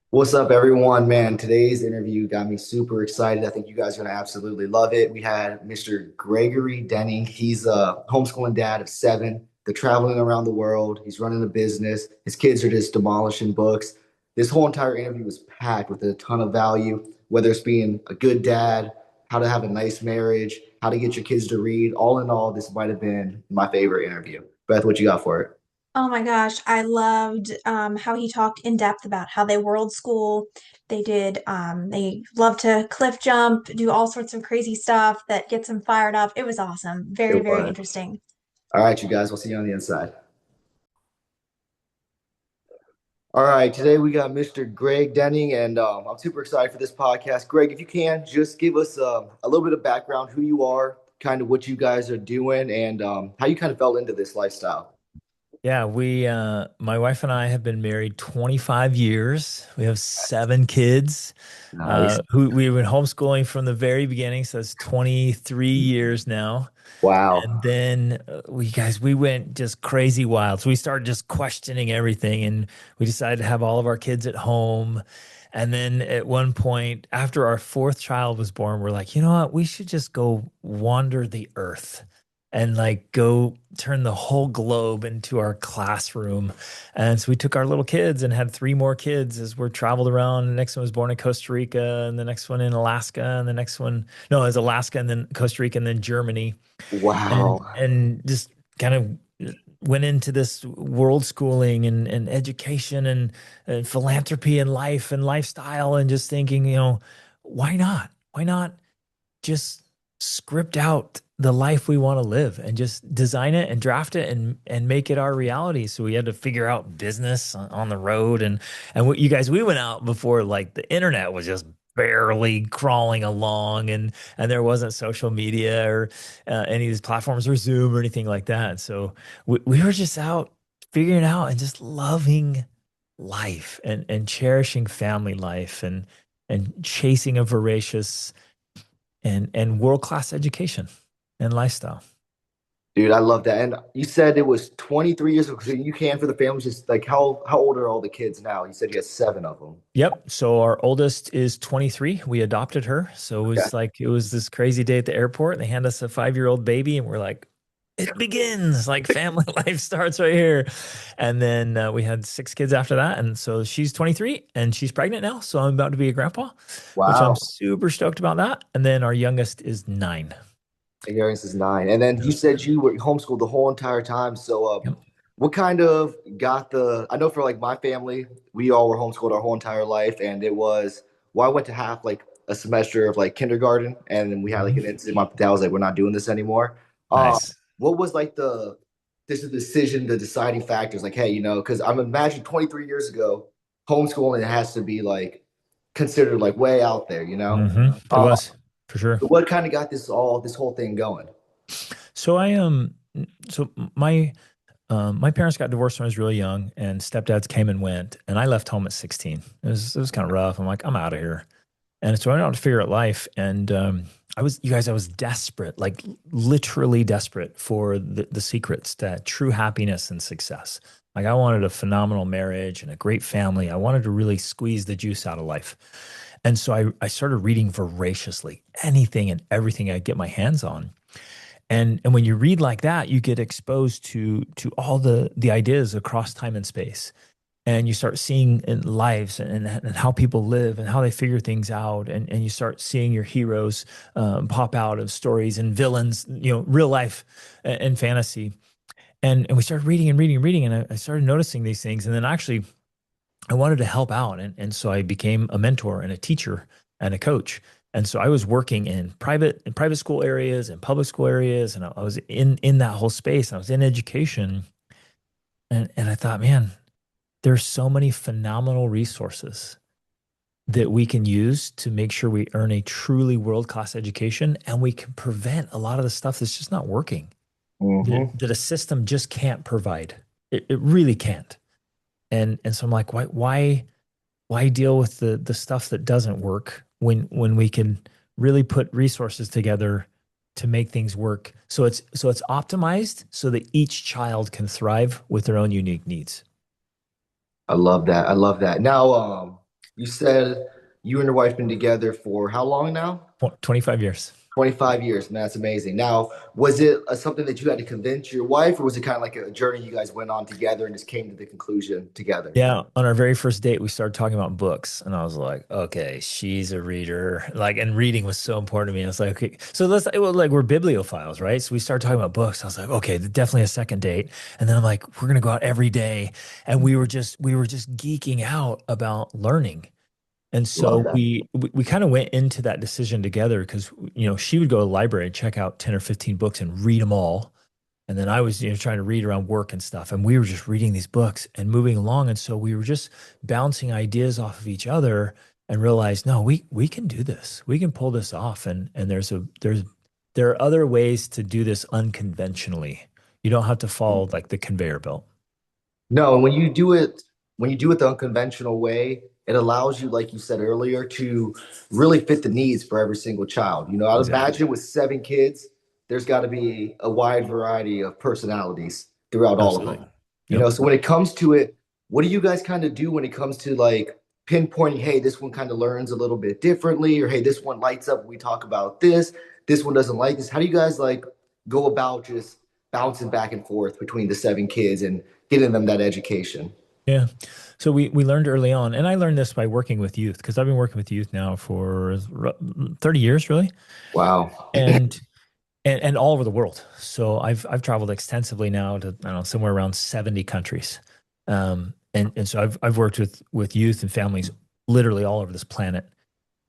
What's up, everyone? Man, today's interview got me super excited. I think you guys are going to absolutely love it. We had Mr. Gregory Denning. He's a homeschooling dad of seven. They're traveling around the world. He's running a business. His kids are just demolishing books. This whole entire interview was packed with a ton of value, whether it's being a good dad, how to have a nice marriage, how to get your kids to read. All in all, this might have been my favorite interview. Beth, what you got for it? Oh my gosh, I loved how he talked in depth about how they world school. They love to cliff jump, do all sorts of crazy stuff that gets them fired up. It was awesome. Very, It very was. interesting. All right, you guys, we'll see you on the inside. All right, today we got Mr. Greg Denning, and I'm super excited for this podcast. Greg, if you can, just give us a little bit of background, who you are, kind of what you guys are doing, and how you kind of fell into this lifestyle. Yeah, my wife and I have been married 25 years. We have seven kids, Nice. who we've been homeschooling from the very beginning. So it's 23 years now. Wow. And then we went just crazy wild. So we started just questioning everything and we decided to have all of our kids at home. And then at one point, after our fourth child was born, we're like, you know what? We should just go wander the earth and like go turn the whole globe into our classroom. And so we took our little kids and had three more kids as we're traveled around. The next one was born in Costa Rica, and the next one in Alaska, and the next one, no, it was Alaska, and then Costa Rica, and then Germany, Wow. and just kind of went into this world schooling and education and philanthropy and life and lifestyle and just thinking, why not? Why not just script out the life we want to live and just design it and draft it and make it our reality. So we had to figure out business on the road and what you guys we went out before like the internet was just barely crawling along and there wasn't social media or any of these platforms or Zoom or anything like that. So we were just out figuring it out and just loving life and cherishing family life and chasing a voracious and world-class education and lifestyle. Dude, I love that. And you said it was 23 years ago, so you can for the families. Just like how old are all the kids now? You said you got seven of them. Yep. So our oldest is 23. We adopted her. So Okay. it was this crazy day at the airport. They hand us a 5-year-old baby, and we're like, it begins. Like family life starts right here. And then we had six kids after that. And so she's 23 and she's pregnant now. So I'm about to be a grandpa, which I'm Wow. super stoked about that. And then our youngest is 9. And yours is nine. And then you said you were homeschooled the whole entire time. So, Yep. what kind of got I know for like my family, we all were homeschooled our whole entire life. And it was, well, I went to half like a semester of like kindergarten. And then we had like Mhm. an incident. My dad was like, we're not doing this anymore. Um, Nice. what was like this decision, the deciding factors? Like, hey, because I'm imagining 23 years ago, homeschooling has to be like considered like way out there, you know? It Uh, was for sure. what kind of got this whole thing going? So I so my parents got divorced when I was really young, and stepdads came and went, and I left home at 16. It was kind of rough. I'm like, I'm out of here, and so I went out to figure out life, and I was desperate, like literally desperate for the secrets to true happiness and success. Like I wanted a phenomenal marriage and a great family. I wanted to really squeeze the juice out of life. And so I started reading voraciously anything and everything I could get my hands on. And when you read like that, you get exposed to all the ideas across time and space. And you start seeing in lives and how people live and how they figure things out. And you start seeing your heroes pop out of stories and villains, real life and fantasy. And we started reading and reading and reading. And I started noticing these things. And then actually, I wanted to help out. And so I became a mentor and a teacher and a coach. And so I was working in private school areas and public school areas. And I was in that whole space. And I was in education. And I thought, man, there's so many phenomenal resources that we can use to make sure we earn a truly world-class education and we can prevent a lot of the stuff that's just not working, Hmm. that a system just can't provide. It really can't. And so I'm like, why deal with the stuff that doesn't work when we can really put resources together to make things work so it's optimized so that each child can thrive with their own unique needs. I love that. I love that. Now, You said you and your wife been together for how long now? 25 years. 25 years, man, that's amazing. Now, was it something that you had to convince your wife, or was it kind of like a journey you guys went on together and just came to the conclusion together? Yeah, on our very first date, we started talking about books, and I was like, okay, she's a reader. Like, and reading was so important to me. I was like, okay, so let's, it was like, we're bibliophiles, right? So we started talking about books. I was like, okay, definitely a second date. And then I'm like, we're gonna go out every day, and we were just geeking out about learning. And Love so that. we kind of went into that decision together because she would go to the library and check out 10 or 15 books and read them all. And then I was, trying to read around work and stuff. And we were just reading these books and moving along. And so we were just bouncing ideas off of each other and realized, no, we can do this. We can pull this off. And there are other ways to do this unconventionally. You don't have to follow like the conveyor belt. No, and when you do it the unconventional way, it allows you, like you said earlier, to really fit the needs for every single child. I'd Exactly. imagine with 7 kids, there's got to be a wide variety of personalities throughout all of Absolutely. them. Yep. So when it comes to it, what do you guys kind of do when it comes to like pinpointing, hey, this one kind of learns a little bit differently, or hey, this one lights up when we talk about this one doesn't like this. How do you guys like go about just bouncing back and forth between the 7 kids and getting them that education? Yeah. So we learned early on, and I learned this by working with youth because I've been working with youth now for 30 years, really. Wow. And and all over the world. So I've traveled extensively now to, I don't know, somewhere around 70 countries. And so I've worked with youth and families literally all over this planet.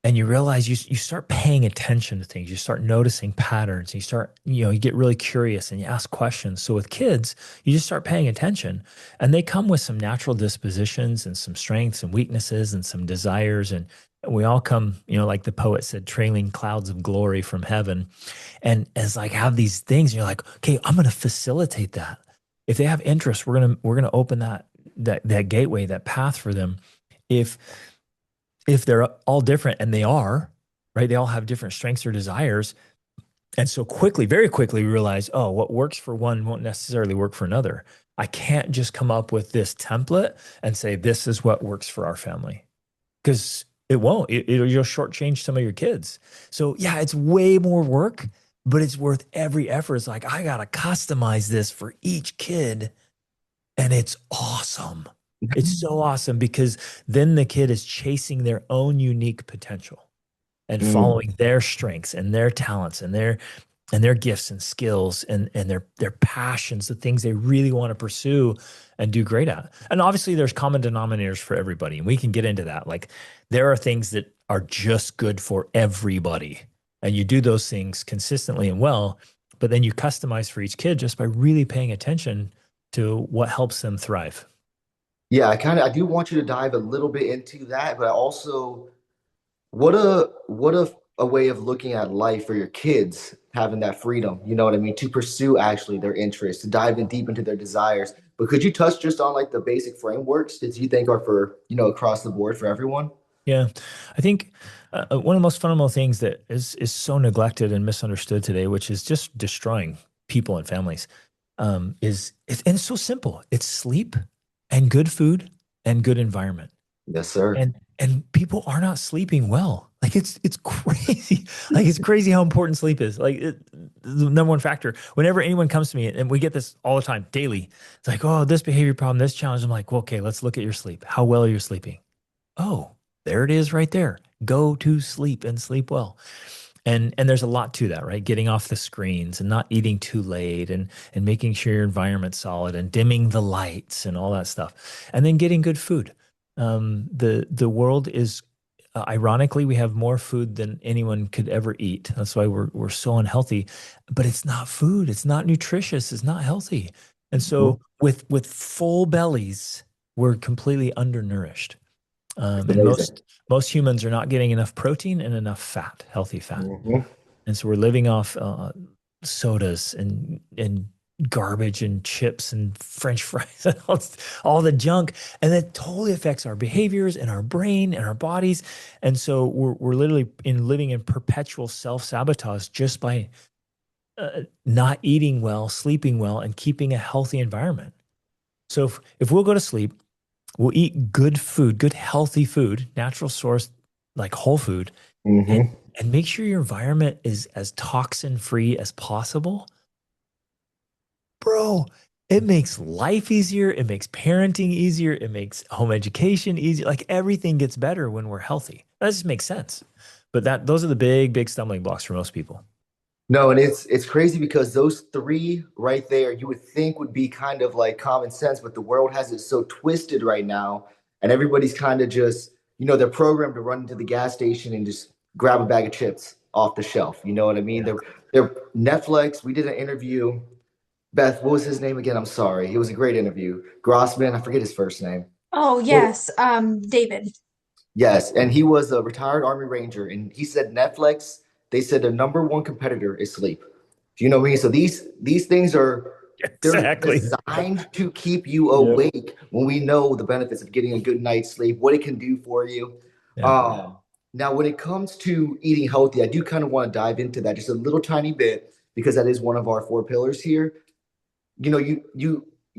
And you realize you start paying attention to things. You start noticing patterns. You get really curious and you ask questions. So with kids, you just start paying attention, and they come with some natural dispositions and some strengths and weaknesses and some desires. And we all come, like the poet said, trailing clouds of glory from heaven. And as like have these things, and you're like, okay, I'm going to facilitate that. If they have interest, we're gonna open that gateway, that path for them. If if they're all different, and they are, right, they all have different strengths or desires. And so quickly, very quickly, we realize, oh, what works for one won't necessarily work for another. I can't just come up with this template and say this is what works for our family, because it won't. You'll shortchange some of your kids. So yeah, it's way more work, but it's worth every effort. It's like I gotta customize this for each kid, and it's awesome. It's so awesome because then the kid is chasing their own unique potential and Mm. following their strengths and their talents and their gifts and skills and their passions, the things they really want to pursue and do great at. And obviously there's common denominators for everybody. And we can get into that. Like there are things that are just good for everybody. And you do those things consistently and well, but then you customize for each kid just by really paying attention to what helps them thrive. Yeah, I do want you to dive a little bit into that, but also what a way of looking at life for your kids having that freedom, you know what I mean, to pursue actually their interests, to dive in deep into their desires. But could you touch just on like the basic frameworks that you think are for, across the board for everyone? Yeah, I think one of the most fundamental things that is so neglected and misunderstood today, which is just destroying people and families, and it's so simple. It's sleep and good food and good environment. Yes, sir. And people are not sleeping well. Like it's crazy. Like it's crazy how important sleep is. Like the number one factor. Whenever anyone comes to me, and we get this all the time, daily, it's like, oh, this behavior problem, this challenge. I'm like, well, okay, let's look at your sleep. How well are you sleeping? Oh, there it is right there. Go to sleep and sleep well. And there's a lot to that, right? Getting off the screens and not eating too late and making sure your environment's solid and dimming the lights and all that stuff. And then getting good food. The world is ironically, we have more food than anyone could ever eat. That's why we're so unhealthy. But it's not food. It's not nutritious. It's not healthy. And Mhm. so with full bellies, we're completely undernourished. It's And amazing. most humans are not getting enough protein and enough fat, healthy fat. Mhm. And so we're living off sodas and garbage and chips and French fries and all the junk, and that totally affects our behaviors and our brain and our bodies. And so we're literally living in perpetual self sabotage just by not eating well, sleeping well, and keeping a healthy environment. So if we'll go to sleep We'll eat good food, good healthy food, natural source, like whole food, and Hmm. and make sure your environment is as toxin free as possible. Bro, it makes life easier. It makes parenting easier. It makes home education easier. Like everything gets better when we're healthy. That just makes sense. But those are the big, big stumbling blocks for most people. No, and it's crazy because those three right there, you would think would be kind of like common sense, but the world has it so twisted right now, and everybody's kind of just, they're programmed to run into the gas station and just grab a bag of chips off the shelf. You know what I mean? Yeah. They're Netflix. We did an interview. Beth, what was his name again? I'm sorry. It was a great interview. Grossman, I forget his first name. Oh, yes, David. Yes, and he was a retired Army Ranger, and he said Netflix. They said their number one competitor is sleep. Do you know what I mean? So these things they're Exactly. designed to keep you Yep. awake when we know the benefits of getting a good night's sleep, what it can do for you. Yeah. Now, when it comes to eating healthy, I do kind of want to dive into that just a little tiny bit because that is one of our four pillars here. You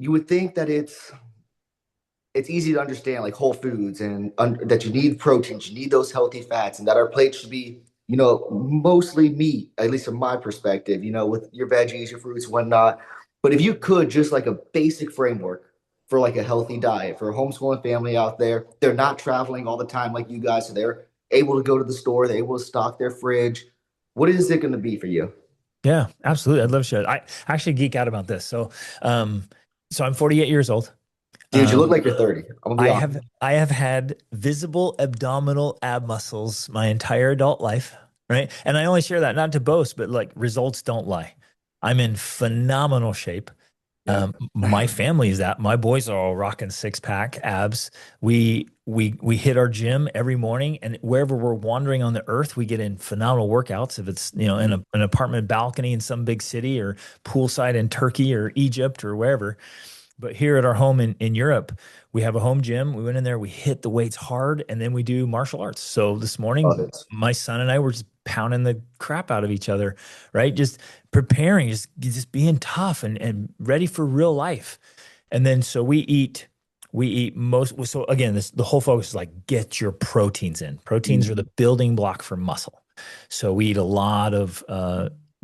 would think that it's easy to understand like whole foods and that you need proteins, you need those healthy fats, and that our plate should be, mostly meat, at least from my perspective, with your veggies, your fruits, whatnot. But if you could just like a basic framework for like a healthy diet for a homeschooling family out there, they're not traveling all the time like you guys, so they're able to go to the store, they're able to stock their fridge. What is it going to be for you? Yeah, absolutely. I'd love to share it. I actually geek out about this. Um, so I'm 48 years old. Dude, you look Um, like you're 30. I'm gonna be honest. I have had visible abdominal ab muscles my entire adult life, right? And I only share that not to boast, but like results don't lie. I'm in phenomenal shape. Yep. My family is that. My boys are all rocking six pack abs. We hit our gym every morning, and wherever we're wandering on the earth, we get in phenomenal workouts. If it's in an apartment balcony in some big city, or poolside in Turkey or Egypt or wherever. But here at our home in Europe, we have a home gym. We went in there, we hit the weights hard, and then we do martial arts. So this Love morning, it. my son and I were just pounding the crap out of each other, right? Just preparing, just being tough and ready for real life. And then so we eat most. So again, the whole focus is like get your proteins in. Proteins are the Mhm. building block for muscle. So we eat a lot of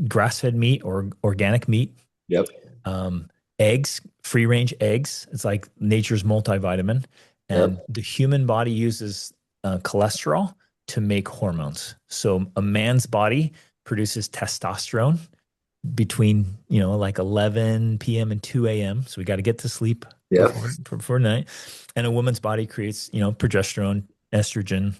grass-fed meat or organic meat, Yep. um, eggs, free range eggs. It's like nature's multivitamin. And Yep. the human body uses cholesterol to make hormones. So a man's body produces testosterone between, like 11 p.m. and 2 a.m. So we got to get to sleep Yep. before night. And a woman's body creates, progesterone, estrogen,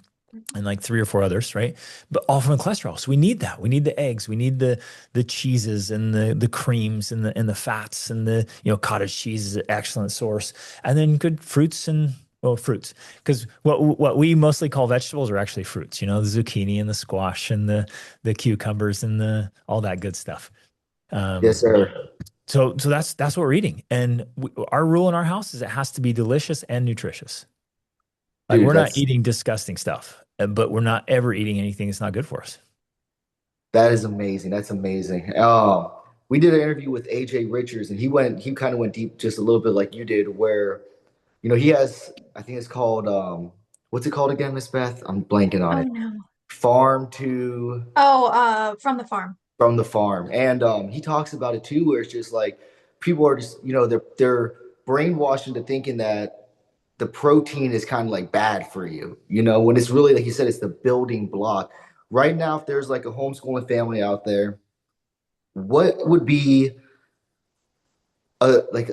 and like three or four others, right? But all from the cholesterol. So we need that. We need the eggs. We need the cheeses and the creams and the fats and the cottage cheese is an excellent source. And then good fruits and well fruits because what we mostly call vegetables are actually fruits. The zucchini and the squash and the cucumbers and the all that good stuff. Yes, Um, sir. so that's what we're eating. And our rule in our house is it has to be delicious and nutritious. Like Dude, we're not that's eating disgusting stuff, but we're not ever eating anything that's not good for us. that is amazing. That's amazing. We did an interview with AJ Richards, and he kind of went deep just a little bit like you did, where he has, I think it's called what's it called again, Miss Beth? I'm blanking on Oh it. no. Farm to Oh, from the farm. from the farm. And he talks about it too, where it's just like people are just, they're brainwashed into thinking that the protein is kind of like bad for you, when it's really, like you said, it's the building block. Right now, if there's like a homeschooling family out there, what would be like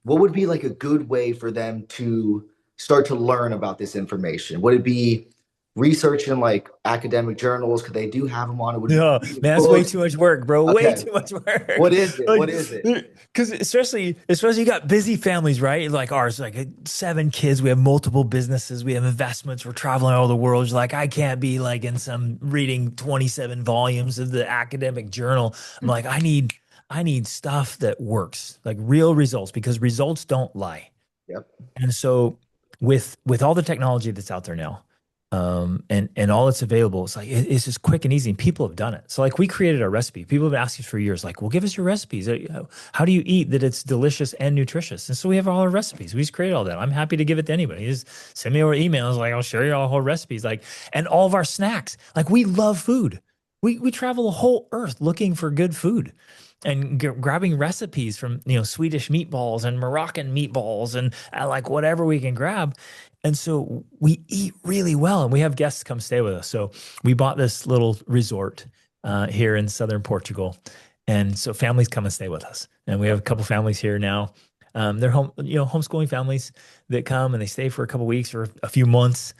what would be like a good way for them to start to learn about this information? Would it be researching like academic journals? Because they do have them on it. Would No, it be man, that's way books? too much work, bro. Way Okay, too much work. what is it? Like, What is it? because especially you got busy families, right? Like ours, like seven kids. We have multiple businesses. We have investments. We're traveling all the world. You're like, I can't be like in some reading 27 volumes of the academic journal. I'm like, I need stuff that works, like real results, because results don't lie. Yep. And so with all the technology that's out there now. And all that's available. It's like it's just quick and easy, and people have done it. So like we created our recipe. People have been asking for years, like, well, give us your recipes. How do you eat that it's delicious and nutritious? And so we have all our recipes. We just created all that. I'm happy to give it to anybody. Just send me over emails, like I'll share you all whole recipes, like, and all of our snacks. Like we love food. We travel the whole earth looking for good food and grabbing recipes from Swedish meatballs and Moroccan meatballs and like whatever we can grab. And so we eat really well, and we have guests come stay with us. So we bought this little resort here in southern Portugal, and so families come and stay with us. And we have a couple families here now. They're homeschooling families that come and they stay for a couple weeks or a few months,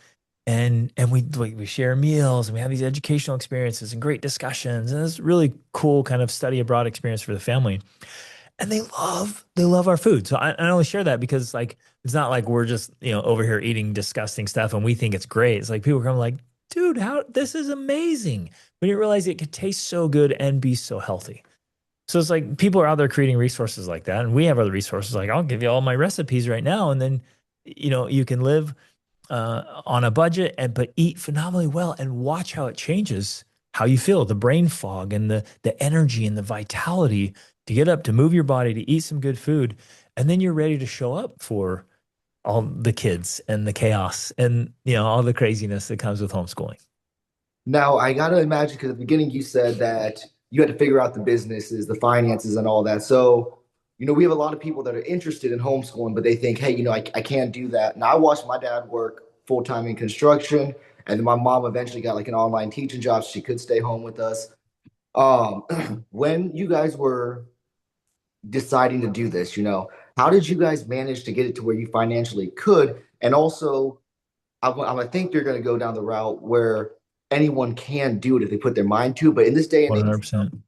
and we share meals and we have these educational experiences and great discussions, and it's really cool kind of study abroad experience for the family. And they love our food. So I only share that because like it's not like we're just over here eating disgusting stuff and we think it's great. It's like people come like, dude, how this is amazing. We didn't realize it could taste so good and be so healthy. So it's like people are out there creating resources like that, and we have other resources. Like I'll give you all my recipes right now, and then you can live on a budget and but eat phenomenally well and watch how it changes how you feel, the brain fog and the energy and the vitality to get up, to move your body, to eat some good food, and then you're ready to show up for all the kids and the chaos and all the craziness that comes with homeschooling. Now, I got to imagine because at the beginning you said that you had to figure out the businesses, the finances, and all that. So, we have a lot of people that are interested in homeschooling, but they think, hey, I can't do that. Now, I watched my dad work full time in construction, and then my mom eventually got like an online teaching job. So she could stay home with us. Um, when you guys were deciding to do this, how did you guys manage to get it to where you financially could? And also, I think you're going to go down the route where anyone can do it if they put their mind to. But in this day and age, 100%.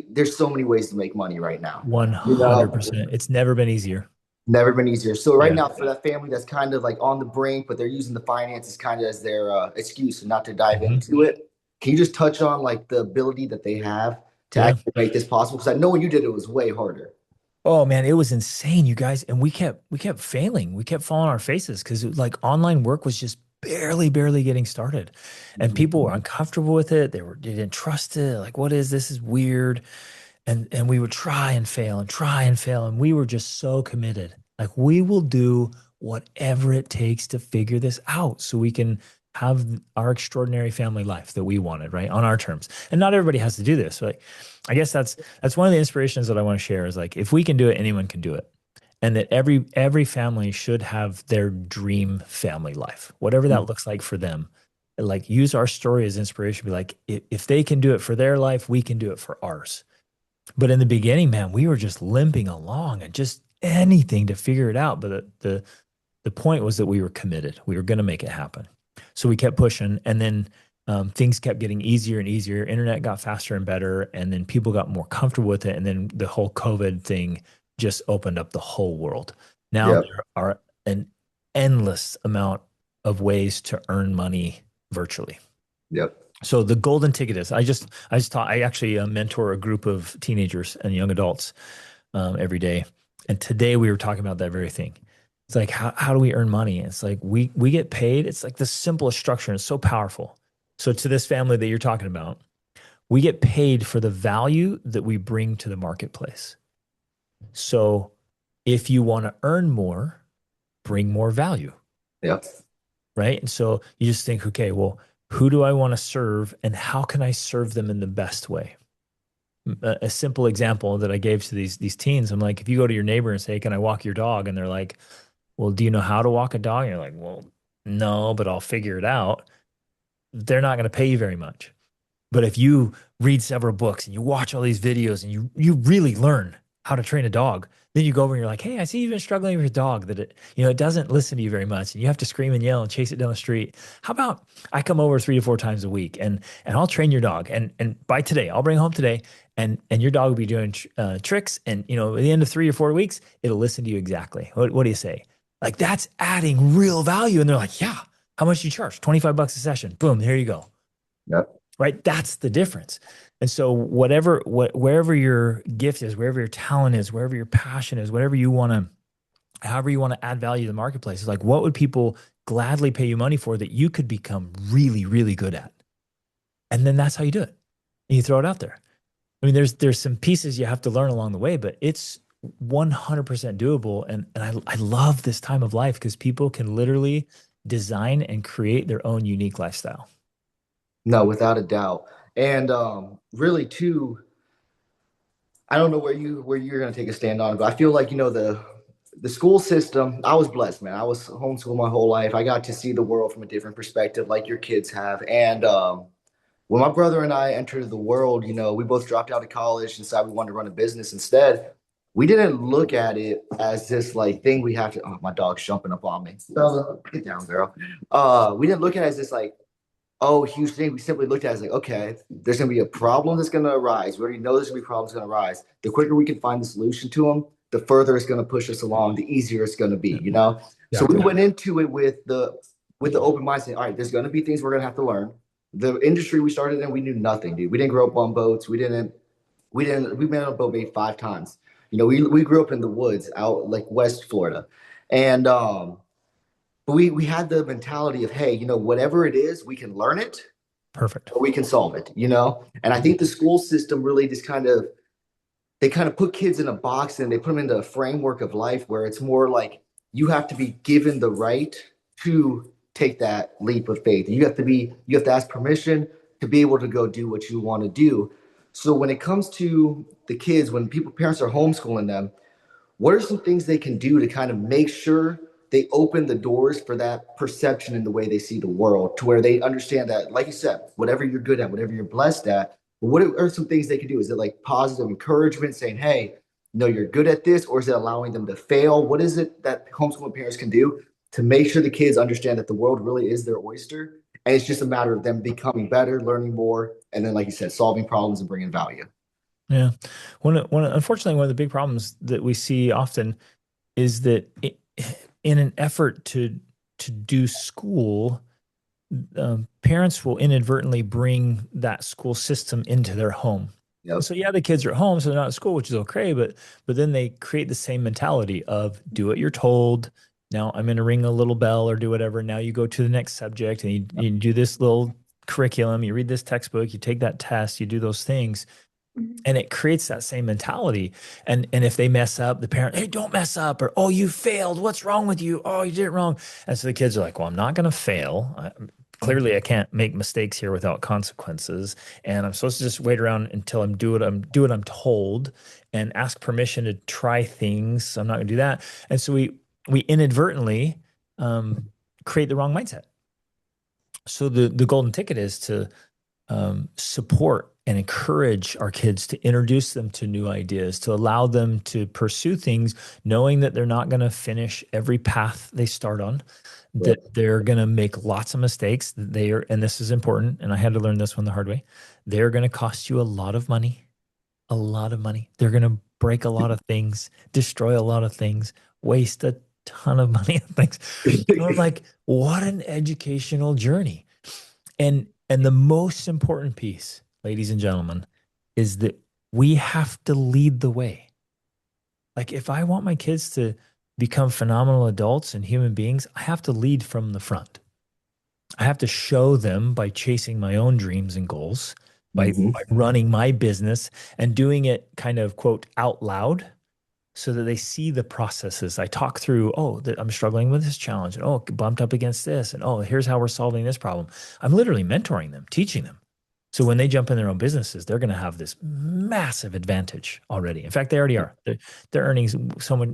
there's so many ways to make money right now. You know, 100%. It's never been easier. never been easier. So right Yeah. now, for that family that's kind of like on the brink, but they're using the finances kind of as their excuse not to dive Mhm. into it, can you just touch on like the ability that they have to Yeah. actually make this possible? Because I know when you did it was way harder. Oh man, it was insane, you guys. And we kept failing. We kept falling on our faces because like online work was just barely getting started. And people were uncomfortable with it. They didn't trust it. Like, what is this? Is weird. And we would try and fail and try and fail. And we were just so committed. Like we will do whatever it takes to figure this out so we can have our extraordinary family life that we wanted, right? On our terms. And not everybody has to do this. Like I guess that's one of the inspirations that I want to share is like if we can do it, anyone can do it. And that every family should have their dream family life, whatever that looks like for them. Like use our story as inspiration. Be like, if they can do it for their life, we can do it for ours. But in the beginning, man, we were just limping along and just anything to figure it out. But the point was that we were committed. We were going to make it happen. So we kept pushing, and then things kept getting easier and easier. Internet got faster and better, and then people got more comfortable with it. And then the whole COVID thing just opened up the whole world. Now Yep. there are an endless amount of ways to earn money virtually. Yep. So the golden ticket is I actually mentor a group of teenagers and young adults every day. And today we were talking about that very thing. It's like, how do we earn money? It's like we get paid. It's like the simplest structure. And it's so powerful. So to this family that you're talking about, we get paid for the value that we bring to the marketplace. So if you want to earn more, bring more value, Yep. right? And so you just think, okay, well, who do I want to serve and how can I serve them in the best way? A simple example that I gave to these teens, I'm like, if you go to your neighbor and say, can I walk your dog? And they're like, well, do you know how to walk a dog? And you're like, well, no, but I'll figure it out. They're not going to pay you very much. But if you read several books and you watch all these videos and you really learn how to train a dog, then you go over and you're like, hey, I see you've been struggling with your dog that it doesn't listen to you very much and you have to scream and yell and chase it down the street. How about I come over 3 to 4 times a week and I'll train your dog and by today, I'll bring home today and your dog will be doing tricks and at the end of 3 or 4 weeks, it'll listen to you exactly. What do you say? Like that's adding real value. And they're like, yeah, how much do you charge? $25 a session. Boom, here you go. Yep. Right? That's the difference. And so wherever your gift is, wherever your talent is, wherever your passion is, however you want to add value to the marketplace, is like, what would people gladly pay you money for that you could become really, really good at. And then that's how you do it. And you throw it out there. I mean, there's some pieces you have to learn along the way, but it's 100% doable. And I love this time of life because people can literally design and create their own unique lifestyle. No, without a doubt. And really too, I don't know where you're gonna take a stand on it, but I feel like, the school system, I was blessed, man. I was homeschooled my whole life. I got to see the world from a different perspective, like your kids have. And when my brother and I entered the world, we both dropped out of college and decided we wanted to run a business instead. We didn't look at it as this like thing we have to. Oh, my dog's jumping up on me. Bella, get down, girl. We didn't look at it as this like, oh, huge thing. We simply looked at it as like, okay, there's going to be a problem that's going to arise. We already know there's going to be problems going to arise. The quicker we can find the solution to them, the further it's going to push us along, the easier it's going to be. So Yeah. we went into it with the open mindset. All right, there's going to be things we're going to have to learn. The industry we started in, we knew nothing, dude. We didn't grow up on boats. We've been on a boat maybe 5 times. We grew up in the woods out like West Florida. And but we had the mentality of, hey, whatever it is, we can learn it Perfect. or we can solve it. And I think the school system really just they kind of put kids in a box and they put them into a framework of life where it's more like you have to be given the right to take that leap of faith. You have to ask permission to be able to go do what you want to do. So when it comes to the kids, when parents are homeschooling them, what are some things they can do to kind of make sure they open the doors for that perception in the way they see the world to where they understand that, like you said, whatever you're good at, whatever you're blessed at, what are some things they can do? Is it like positive encouragement saying, hey, no, you're good at this, or is it allowing them to fail? What is it that homeschooling parents can do to make sure the kids understand that the world really is their oyster? And it's just a matter of them becoming better, learning more, and then, like you said, solving problems and bringing value. Yeah. Unfortunately, one of the big problems that we see often is that in an effort to do school, parents will inadvertently bring that school system into their home. And Yep. so yeah, the kids are at home, so they're not at school, which is okay. But then they create the same mentality of do what you're told. Now I'm going to ring a little bell or do whatever. Now you go to the next subject and you do this little curriculum. You read this textbook. You take that test. You do those things, Mhm. and it creates that same mentality. And if they mess up, the parent, hey, don't mess up, or oh, you failed, what's wrong with you, oh, you did it wrong. And so the kids are like, well, I'm not going to fail. Clearly I can't make mistakes here without consequences, and I'm supposed to just wait around until do what I'm told and ask permission to try things. So I'm not going to do that. And so we inadvertently um, create the wrong mindset. So the golden ticket is to support and encourage our kids, to introduce them to new ideas, to allow them to pursue things, knowing that they're not going to finish every path they start on, Right. that they're going to make lots of mistakes. That they are, and this is important, and I had to learn this one the hard way. They're going to cost you a lot of money, a lot of money. They're going to break a lot of things, destroy a lot of things, waste a ton of money on things. And I'm like, what an educational journey. And the most important piece, ladies and gentlemen, is that we have to lead the way. Like if I want my kids to become phenomenal adults and human beings, I have to lead from the front. I have to show them by chasing my own dreams and goals, Mhm. by running my business and doing it kind of quote out loud so that they see the processes. I talk through, oh, I'm struggling with this challenge, and oh, bumped up against this, and oh, here's how we're solving this problem. I'm literally mentoring them, teaching them. So when they jump in their own businesses, they're going to have this massive advantage already. In fact, they already are. They're earning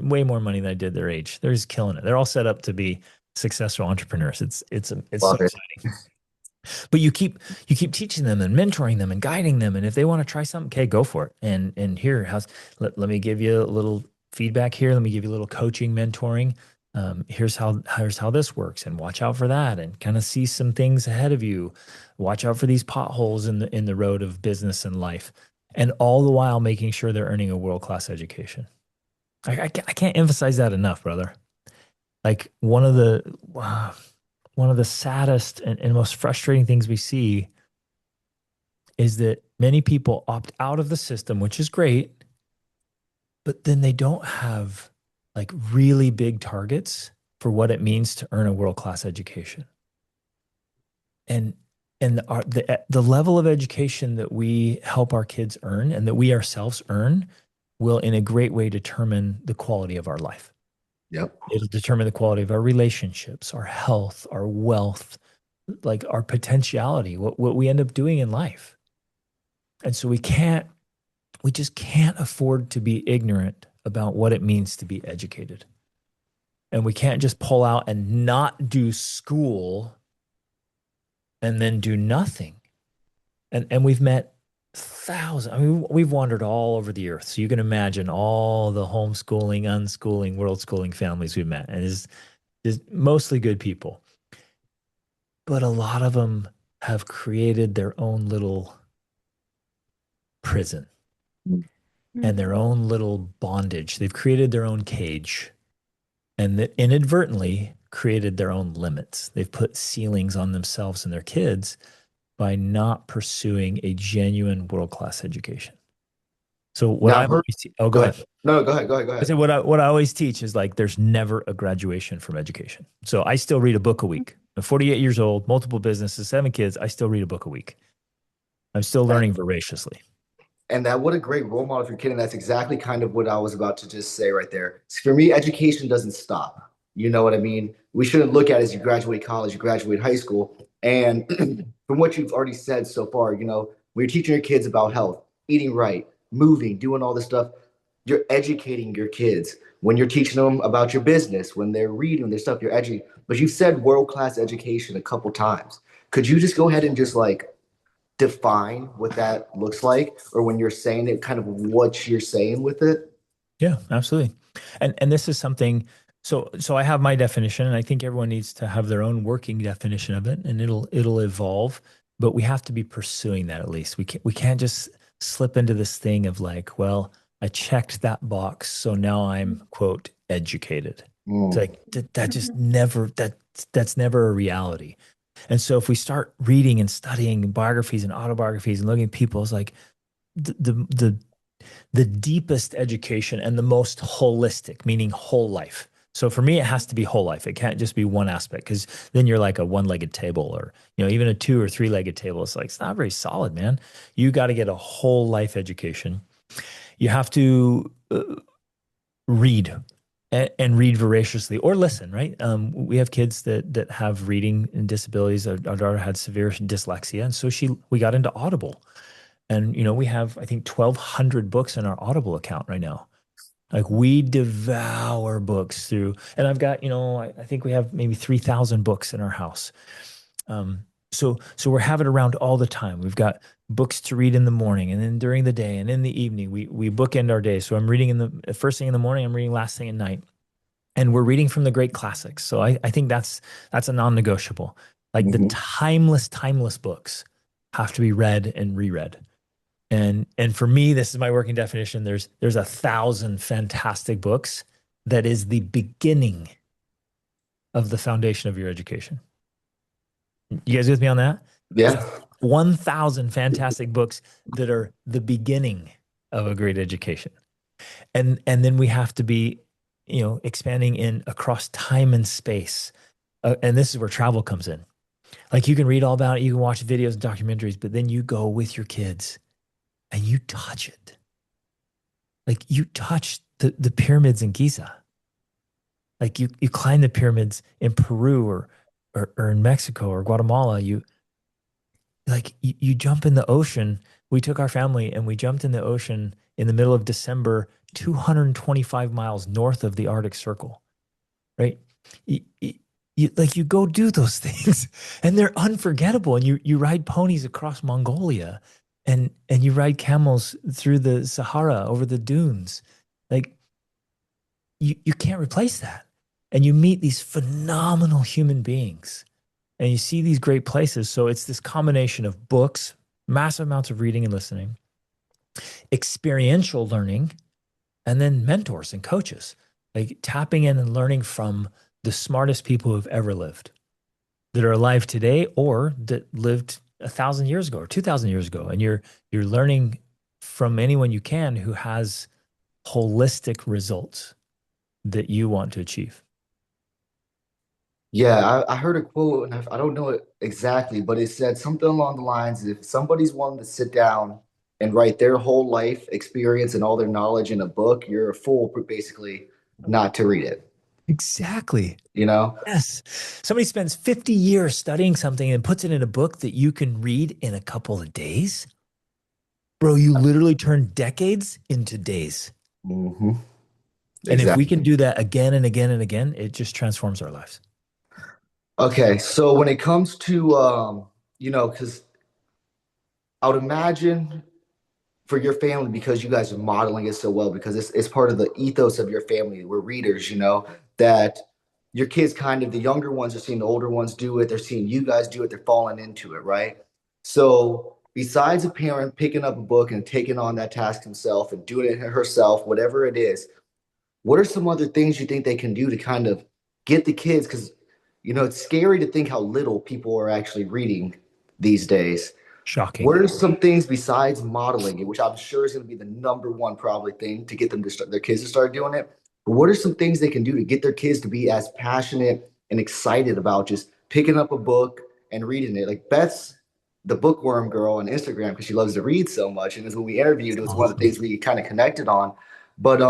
way more money than I did their age. They're just killing it. They're all set up to be successful entrepreneurs. It's so Love it. exciting. But you keep teaching them and mentoring them and guiding them. And if they want to try something, okay, go for it. And here, let me give you a little feedback here. Let me give you a little coaching, mentoring. Here's how this works, and watch out for that, and kind of see some things ahead of you. Watch out for these potholes in the road of business and life, and all the while making sure they're earning a world-class education. I can't emphasize that enough, brother. Like one of the saddest and most frustrating things we see is that many people opt out of the system, which is great, but then they don't have like really big targets for what it means to earn a world-class education. And the level of education that we help our kids earn and that we ourselves earn will in a great way determine the quality of our life. Yep. It'll determine the quality of our relationships, our health, our wealth, like our potentiality, what we end up doing in life. And so we just can't afford to be ignorant about what it means to be educated. And we can't just pull out and not do school and then do nothing. And we've met thousands. I mean, we've wandered all over the earth. So you can imagine all the homeschooling, unschooling, world schooling families we've met. And it's mostly good people. But a lot of them have created their own little prison and their own little bondage. They've created their own cage and that inadvertently created their own limits. They've put ceilings on themselves and their kids by not pursuing a genuine world-class education. So what Now, I always oh, go go ahead. ahead. No, go ahead. Go ahead. Go I ahead. said what I always teach is like there's never a graduation from education. So I still read a book a week. I'm 48 years old, multiple businesses, 7 kids. I still read a book a week. I'm still learning voraciously. And that what a great role model for your kid. And that's exactly kind of what I was about to just say right there. For me, education doesn't stop. You know what I mean? We shouldn't look at it as you graduate college, you graduate high school. And from what you've already said so far, you know, when you're teaching your kids about health, eating right, moving, doing all this stuff, you're educating your kids. When you're teaching them about your business, when they're reading their stuff, you're educating. But you said world-class education a couple times. Could you just go ahead and just like define what that looks like, or when you're saying it, kind of what you're saying with it? Yeah, absolutely. And this is something so I have my definition and I think everyone needs to have their own working definition of it and it'll evolve, but we have to be pursuing that at least. We can't just slip into this thing of like, well, I checked that box, so now I'm quote educated. It's Mm. like that just never that's never a reality. And so if we start reading and studying biographies and autobiographies and looking at people, it's like the the deepest education and the most holistic, meaning whole life. So for me, it has to be whole life. It can't just be one aspect because then you're like a one-legged table or, you know, even a 2 or 3-legged table. It's like, it's not very solid, man. You got to get a whole life education. You have to read and read voraciously or listen, right? We have kids that have reading and disabilities. Our daughter had severe dyslexia. And so we got into Audible. And, you know, we have, I think, 1,200 books in our Audible account right now. Like we devour books through, and I've got, you know, I think we have maybe 3,000 books in our house. So we're having it around all the time. We've got books to read in the morning and then during the day and in the evening, we bookend our day. So I'm reading in the first thing in the morning, I'm reading last thing at night. And we're reading from the great classics. So I think that's a non-negotiable. Like the Mhm. timeless books have to be read and reread. And for me, this is my working definition. There's 1,000 fantastic books that is the beginning of the foundation of your education. You guys with me on that? There's Yeah. 1,000 fantastic books that are the beginning of a great education. And then we have to be, you know, expanding in across time and space. And this is where travel comes in. Like you can read all about it, you can watch videos and documentaries, but then you go with your kids and you touch it. Like you touch the pyramids in Giza. Like you climb the pyramids in Peru or in Mexico or Guatemala. You jump in the ocean. We took our family and we jumped in the ocean in the middle of December, 225 miles north of the Arctic Circle, right? You go do those things and they're unforgettable. And you ride ponies across Mongolia and you ride camels through the Sahara over the dunes. Like you can't replace that. And you meet these phenomenal human beings and you see these great places. So it's this combination of books, massive amounts of reading and listening, experiential learning, and then mentors and coaches, like tapping in and learning from the smartest people who've ever lived that are alive today or that lived 1,000 years ago or 2,000 years ago. And you're learning from anyone you can who has holistic results that you want to achieve. Yeah, I heard a quote, and I don't know it exactly, but it said something along the lines, if somebody's willing to sit down and write their whole life experience and all their knowledge in a book, you're a fool, basically, not to read it, Exactly. you know? Yes. Somebody spends 50 years studying something and puts it in a book that you can read in a couple of days. Bro, you literally turn decades into days. Hmm. And if we Exactly. can do that again and again and again, it just transforms our lives. Okay, so when it comes to because I would imagine for your family, because you guys are modeling it so well, because it's part of the ethos of your family. We're readers, that your kids kind of, the younger ones are seeing the older ones do it. They're seeing you guys do it. They're falling into it, right? So besides a parent picking up a book and taking on that task himself and doing it herself, whatever it is, what are some other things you think they can do to kind of get the kids? Because, it's scary to think how little people are actually reading these days. Shocking. What are some things besides modeling it, which I'm sure is going to be the number one probably thing to get them to start their kids to start doing it? But what are some things they can do to get their kids to be as passionate and excited about just picking up a book and reading it? Like Beth's the bookworm girl on Instagram because she loves to read so much. And as when we interviewed, it was one of the Awesome. things we kind of connected on. But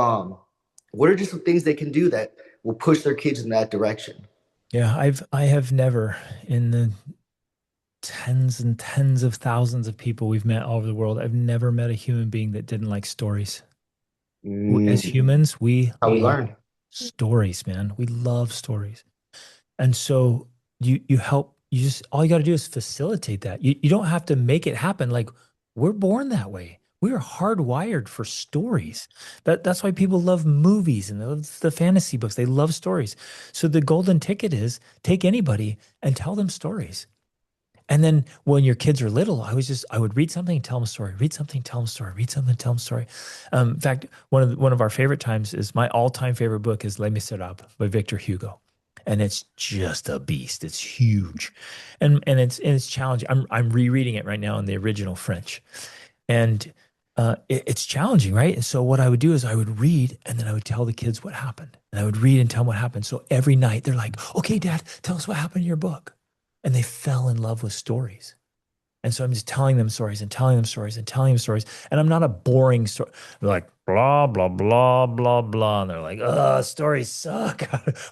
what are just some things they can do that will push their kids in that direction? Yeah, I have never in the tens and tens of thousands of people we've met all over the world, I've never met a human being that didn't like stories. As Mm, humans, we how we love learn. stories, man. We love stories. And so you help you just all you got to do is facilitate that. You don't have to make it happen. Like we're born that way. We are hardwired for stories. That's why people love movies and they love the fantasy books. They love stories. So the golden ticket is take anybody and tell them stories. And then when your kids are little, I would read something, tell them a story, read something, tell them a story, read something, tell them a story. In fact, one of our favorite times is my all-time favorite book is Les Miserables by Victor Hugo. And it's just a beast. It's huge. And it's challenging. I'm rereading it right now in the original French. And it's challenging, right? And so what I would do is I would read and then I would tell the kids what happened. And I would read and tell them what happened. So every night they're like, okay, Dad, tell us what happened in your book. And they fell in love with stories. And so I'm just telling them stories and telling them stories and telling them stories. And I'm not a boring story. They're like, blah, blah, blah, blah, blah. And they're like, oh, stories suck.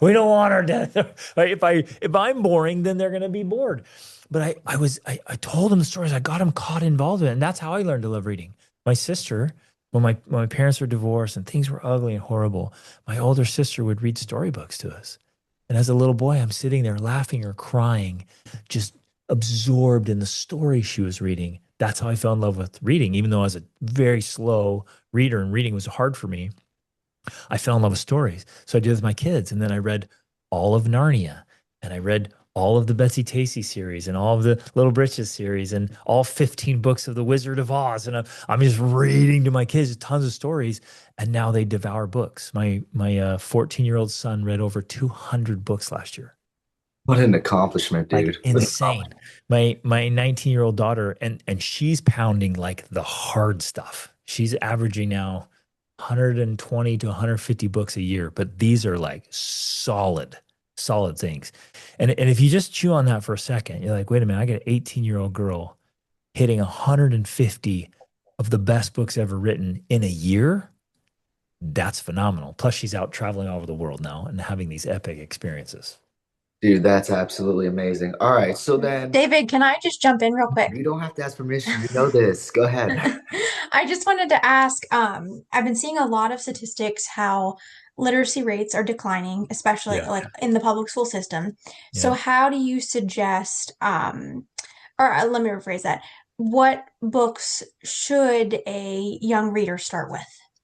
We don't want our dad. Right? If I'm boring, then they're gonna be bored. But I told them the stories. I got them caught involved in it. And that's how I learned to love reading. My sister, when my parents were divorced and things were ugly and horrible, my older sister would read storybooks to us. And as a little boy, I'm sitting there laughing or crying, just absorbed in the story she was reading. That's how I fell in love with reading, even though I was a very slow reader and reading was hard for me. I fell in love with stories. So I did with my kids. And then I read all of Narnia and I read all of the Betsy Tacy series and all of the Little Britches series and all 15 books of The Wizard of Oz. And I'm just reading to my kids tons of stories. And now they devour books. My 14-year-old son read over 200 books last year. What an accomplishment, Like dude. What an insane. My 19-year-old daughter and she's pounding like the hard stuff. She's averaging now 120 to 150 books a year, but these are like solid things. And if you just chew on that for a second, you're like, wait a minute, I got an 18-year-old girl hitting 150 of the best books ever written in a year. That's phenomenal. Plus, she's out traveling all over the world now and having these epic experiences. Dude, that's absolutely amazing. All right, so then David, can I just jump in real quick? you don't have to ask permission. You know this. Go ahead. I just wanted to ask, I've been seeing a lot of statistics how literacy rates are declining, especially Yeah. like in the public school system. So Yeah. how do you suggest, or let me rephrase that. What books should a young reader start with?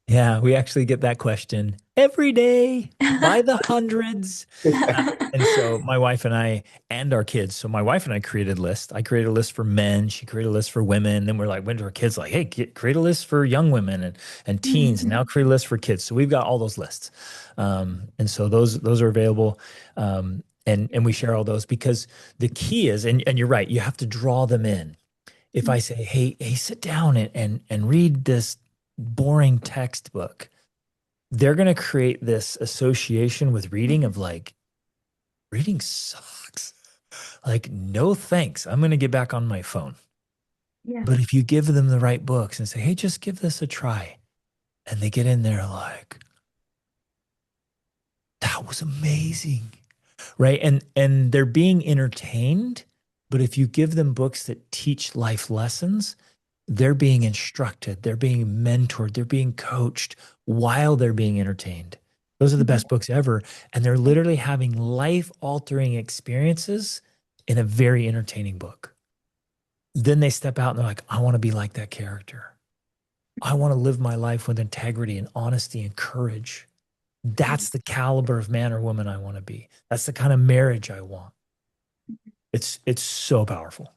Yeah, we actually get that question every day by the hundreds. And so my wife and I and our kids. So my wife and I created a list. I created a list for men. She created a list for women. Then we're like, went to our kids like, hey, create a list for young women and teens. And now create a list for kids. So we've got all those lists. And so those are available. And we share all those because the key is, and you're right, you have to draw them in. If I say, hey, sit down and read this boring textbook, they're going to create this association with reading of like, reading sucks. Like, no thanks. I'm going to get back on my phone. Yeah. But if you give them the right books and say, hey, just give this a try, and they get in there like, that was amazing. Right. And they're being entertained. But if you give them books that teach life lessons, they're being instructed, they're being mentored, they're being coached while they're being entertained. Those are the Mhm. best books ever. And they're literally having life altering experiences in a very entertaining book. Then they step out and they're like, I want to be like that character. I want to live my life with integrity and honesty and courage. That's the caliber of man or woman I want to be. That's the kind of marriage I want. It's so powerful.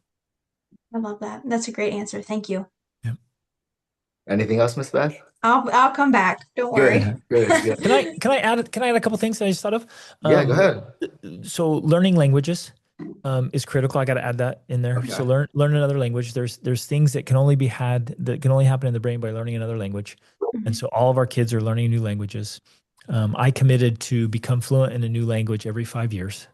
I love that. That's a great answer. Thank you. Yeah. Anything else, Miss Beth? I'll come back. Don't worry. Good, good, good. Can I add a couple things that I just thought of? Yeah, go Um, ahead. so learning languages is critical. I got to add that in there. So Okay. learn another language. There's things that can only be had that can only happen in the brain by learning another language. And Mhm. so all of our kids are learning new languages. I committed to become fluent in a new language every 5 years.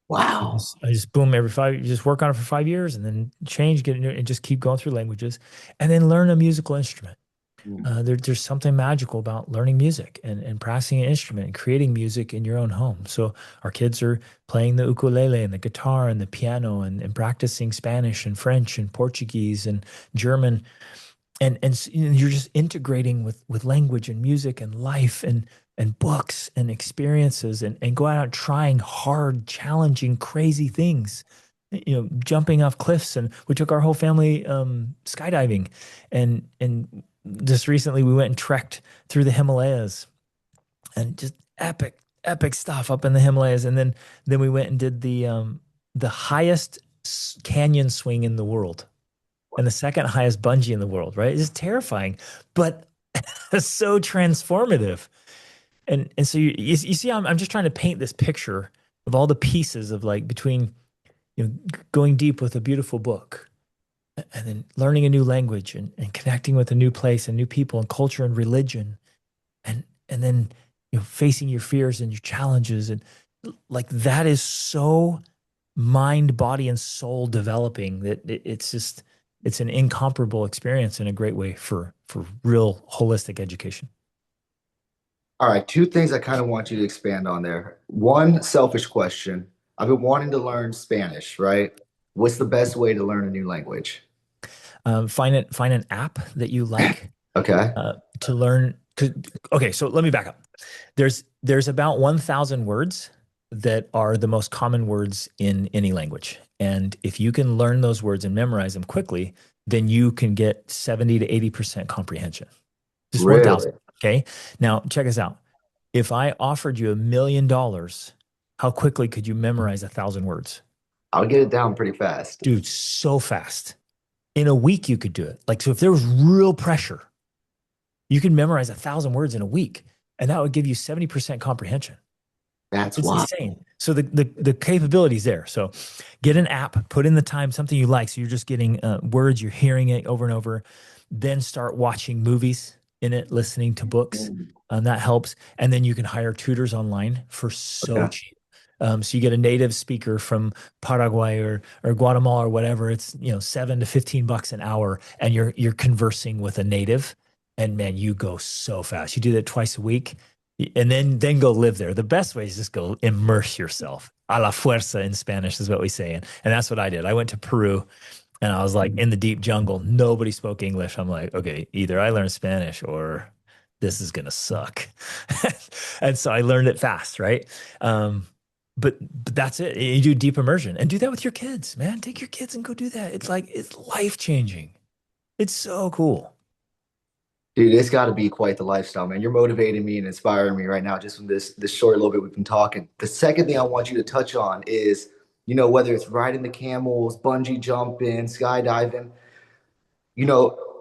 Wow. I just boom every five. You just work on it for 5 years and then change, get into it, and just keep going through languages, and then learn a musical instrument. Mm. There's something magical about learning music and practicing an instrument and creating music in your own home. So our kids are playing the ukulele and the guitar and the piano and practicing Spanish and French and Portuguese and German. You're just integrating with language and music and life and books and experiences and going out trying hard, challenging, crazy things. Jumping off cliffs, and we took our whole family skydiving, and just recently we went and trekked through the Himalayas, and just epic stuff up in the Himalayas. And then we went and did the highest canyon swing in the world and the second highest bungee in the world, right? It's terrifying, but so transformative. And so you see, I'm just trying to paint this picture of all the pieces of like between going deep with a beautiful book and then learning a new language and connecting with a new place and new people and culture and religion and then facing your fears and your challenges, and like that is so mind, body, and soul developing that it's an incomparable experience in a great way for real holistic education. All right, two things I kind of want you to expand on there. One, selfish question. I've been wanting to learn Spanish, right? What's the best way to learn a new language? Find an app that you like Okay. to learn. Okay, so let me back up. There's about 1,000 words that are the most common words in any language. And if you can learn those words and memorize them quickly, then you can get 70 to 80% comprehension. Just 1,000. Really? Okay. Now, check this out. If I offered you $1 million, how quickly could you memorize 1,000 words? I'll get it down pretty fast. Dude, so fast. In a week, you could do it. Like, so if there was real pressure, you could memorize 1,000 words in a week, and that would give you 70% comprehension. That's It's why. insane. So the capability is there. So get an app, put in the time, something you like. So you're just getting words, you're hearing it over and over. Then start watching movies in it, listening to books. That helps. And then you can hire tutors online for so Okay. cheap. So you get a native speaker from Paraguay or Guatemala or whatever. It's $7 to $15 an hour, and you're conversing with a native. And man, you go so fast. You do that twice a week, and then go live there. The best way is just go immerse yourself. A la fuerza in Spanish is what we say. And that's what I did. I went to Peru and I was like in the deep jungle. Nobody spoke English. I'm like, okay, either I learn Spanish or this is gonna suck. And so I learned it fast, right? But that's it. You do deep immersion and do that with your kids, man. Take your kids and go do that. It's life changing. It's so cool. Dude, it's got to be quite the lifestyle, man. You're motivating me and inspiring me right now just from this short little bit we've been talking. The second thing I want you to touch on is, whether it's riding the camels, bungee jumping, skydiving,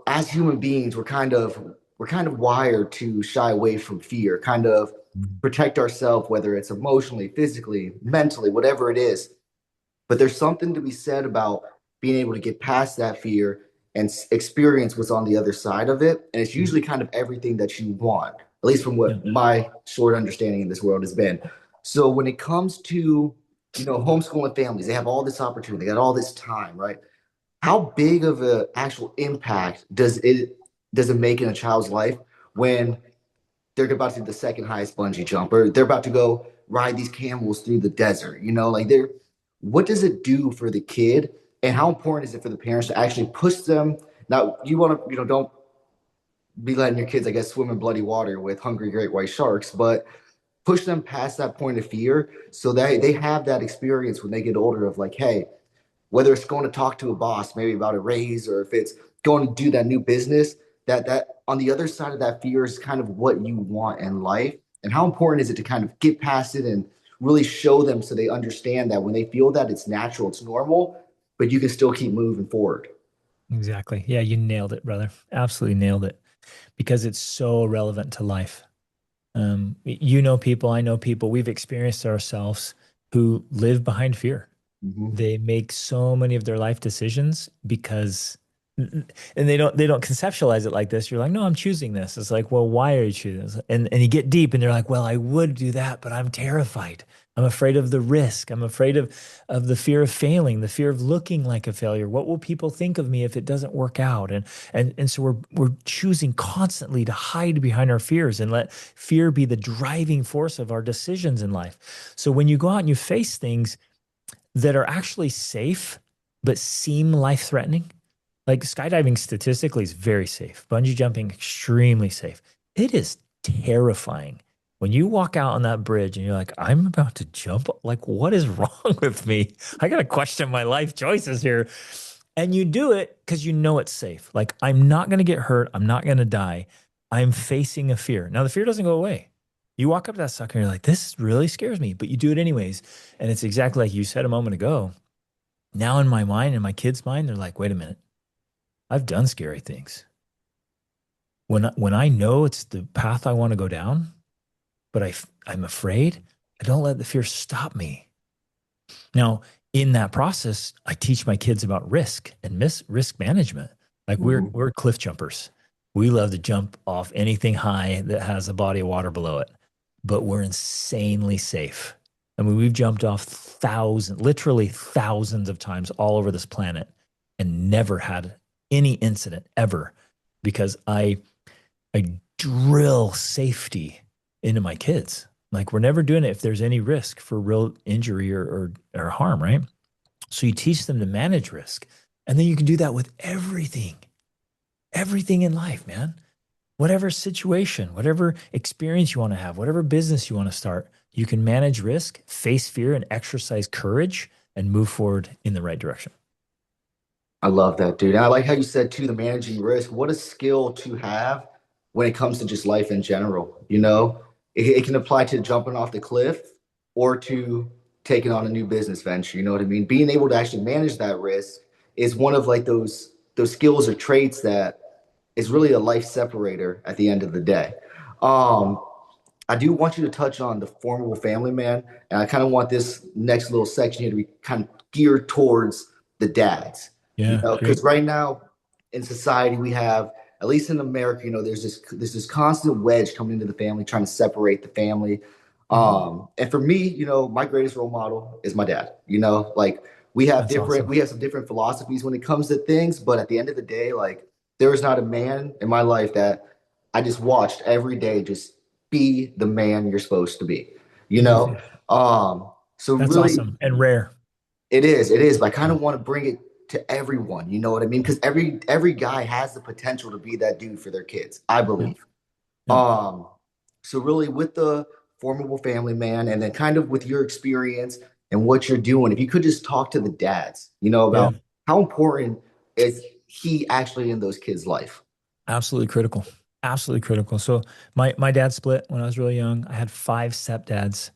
as human beings, we're kind of wired to shy away from fear, kind of protect ourselves, whether it's emotionally, physically, mentally, whatever it is. But there's something to be said about being able to get past that fear and experience what's on the other side of it. And it's usually kind of everything that you want, at least from Yeah. what my short understanding in this world has been. So when it comes to homeschooling families, they have all this opportunity, they got all this time, right? How big of an actual impact does it make in a child's life when they're about to do the second highest bungee jump, or they're about to go ride these camels through the desert? Like they're what does it do for the kid, and how important is it for the parents to actually push them? Now, you want to, don't be letting your kids, I guess, swim in bloody water with hungry great white sharks, but push them past that point of fear so that they have that experience when they get older of like, hey, whether it's going to talk to a boss maybe about a raise, or if it's going to do that new business, that on the other side of that fear is kind of what you want in life. And how important is it to kind of get past it and really show them so they understand that when they feel that, it's natural, it's normal, but you can still keep moving forward. Exactly. Yeah, you nailed it, brother. Absolutely nailed it because it's so relevant to life. You know people, I know people, we've experienced ourselves who live behind fear. Mm-hmm. They make so many of their life decisions because and they don't conceptualize it like this. You're like, no, I'm choosing this. It's like, well, why are you choosing this? And you get deep and they're like, well, I would do that, but I'm terrified. I'm afraid of the risk. I'm afraid of the fear of failing, the fear of looking like a failure. What will people think of me if it doesn't work out? And so we're choosing constantly to hide behind our fears and let fear be the driving force of our decisions in life. So when you go out and you face things that are actually safe but seem life-threatening, like skydiving statistically is very safe. Bungee jumping, extremely safe. It is terrifying. When you walk out on that bridge and you're like, I'm about to jump, like, what is wrong with me? I got to question my life choices here. And you do it because you know it's safe. Like, I'm not going to get hurt. I'm not going to die. I'm facing a fear. Now, the fear doesn't go away. You walk up to that sucker and you're like, this really scares me, but you do it anyways. And it's exactly like you said a moment ago. Now, in my mind, in my kids' mind, they're like, wait a minute. I've done scary things. When I know it's the path I want to go down, but I'm afraid, I don't let the fear stop me. Now, in that process, I teach my kids about risk and risk management. Like Mm-hmm. we're cliff jumpers. We love to jump off anything high that has a body of water below it, but we're insanely safe. I mean, we've jumped off literally thousands of times all over this planet and never had any incident ever because I drill safety into my kids. Like we're never doing it if there's any risk for real injury or harm, right? So you teach them to manage risk. And then you can do that with everything in life, man. Whatever situation, whatever experience you want to have, whatever business you want to start, you can manage risk, face fear, and exercise courage and move forward in the right direction. I love that, dude. And I like how you said too, the managing risk. What a skill to have when it comes to just life in general. It can apply to jumping off the cliff or to taking on a new business venture. You know what I mean? Being able to actually manage that risk is one of like those skills or traits that is really a life separator at the end of the day. Um, I do want you to touch on the formable family man, and I kind of want this next little section here to be kind of geared towards the dads. Yeah, Because great. right now in society we have, at least in America, there's this constant wedge coming into the family, trying to separate the family. Mhm. And for me, my greatest role model is my dad. Like That's awesome. we have some different philosophies when it comes to things, but at the end of the day, like there is not a man in my life that I just watched every day just be the man you're supposed to be, you know? So That's really awesome and rare. it is, but I kind Yeah. of want to bring it to everyone, you know what I mean? Because every guy has the potential to be that dude for their kids, I Yeah. believe. Yeah. Um, so really with the formable family man, and then kind of with your experience and what you're doing, if you could just talk to the dads, Yeah. about how important is he actually in those kids' life? Absolutely critical. Absolutely critical. So my dad split when I was really young. I had five stepdads.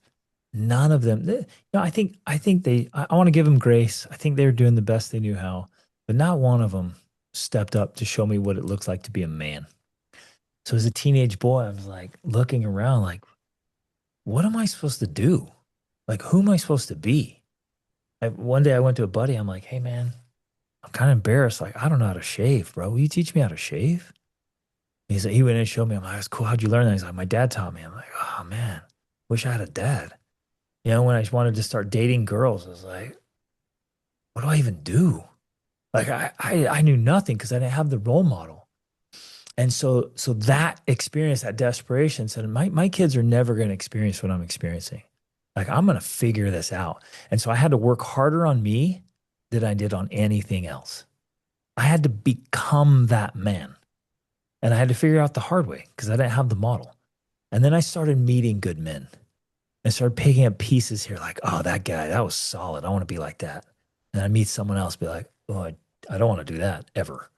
None of them, I think I want to give them grace. I think they were doing the best they knew how, but not one of them stepped up to show me what it looks like to be a man. So as a teenage boy, I was like looking around, like, what am I supposed to do? Like, who am I supposed to be? One day I went to a buddy. I'm like, hey man, I'm kind of embarrassed. Like, I don't know how to shave, bro. Will you teach me how to shave? He went in and showed me. I'm like, that's cool. How'd you learn that? He's like, my dad taught me. I'm like, oh man, wish I had a dad. when I wanted to start dating girls, I was like, what do I even do? Like I knew nothing because I didn't have the role model. And so that experience, that desperation said, my kids are never going to experience what I'm experiencing. Like I'm going to figure this out. And so I had to work harder on me than I did on anything else. I had to become that man. And I had to figure out the hard way because I didn't have the model. And then I started meeting good men and started picking up pieces here like, oh, that guy, that was solid. I want to be like that. And I meet someone else, be like, oh, I don't want to do that ever.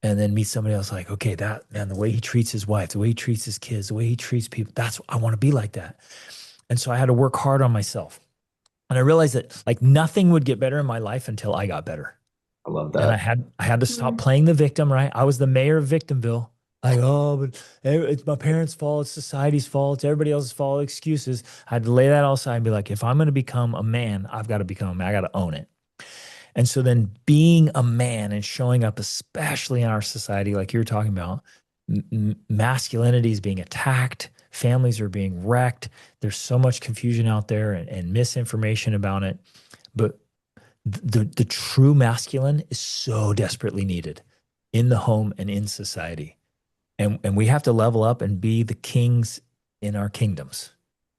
And then meet somebody else like, okay, that man, the way he treats his wife, the way he treats his kids, the way he treats people, I want to be like that. And so I had to work hard on myself. And I realized that like nothing would get better in my life until I got better. I love And that. I had to stop playing the victim, right? I was the mayor of Victimville. Like, oh, but it's my parents' fault, it's society's fault, it's everybody else's fault, excuses. I had to lay that all aside and be like, if I'm going to become a man, I've got to become a man. I got to own it. And so then being a man and showing up, especially in our society, like you're talking about, masculinity is being attacked, families are being wrecked. There's so much confusion out there and misinformation about it. But the true masculine is so desperately needed in the home and in society. And we have to level up and be the kings in our kingdoms,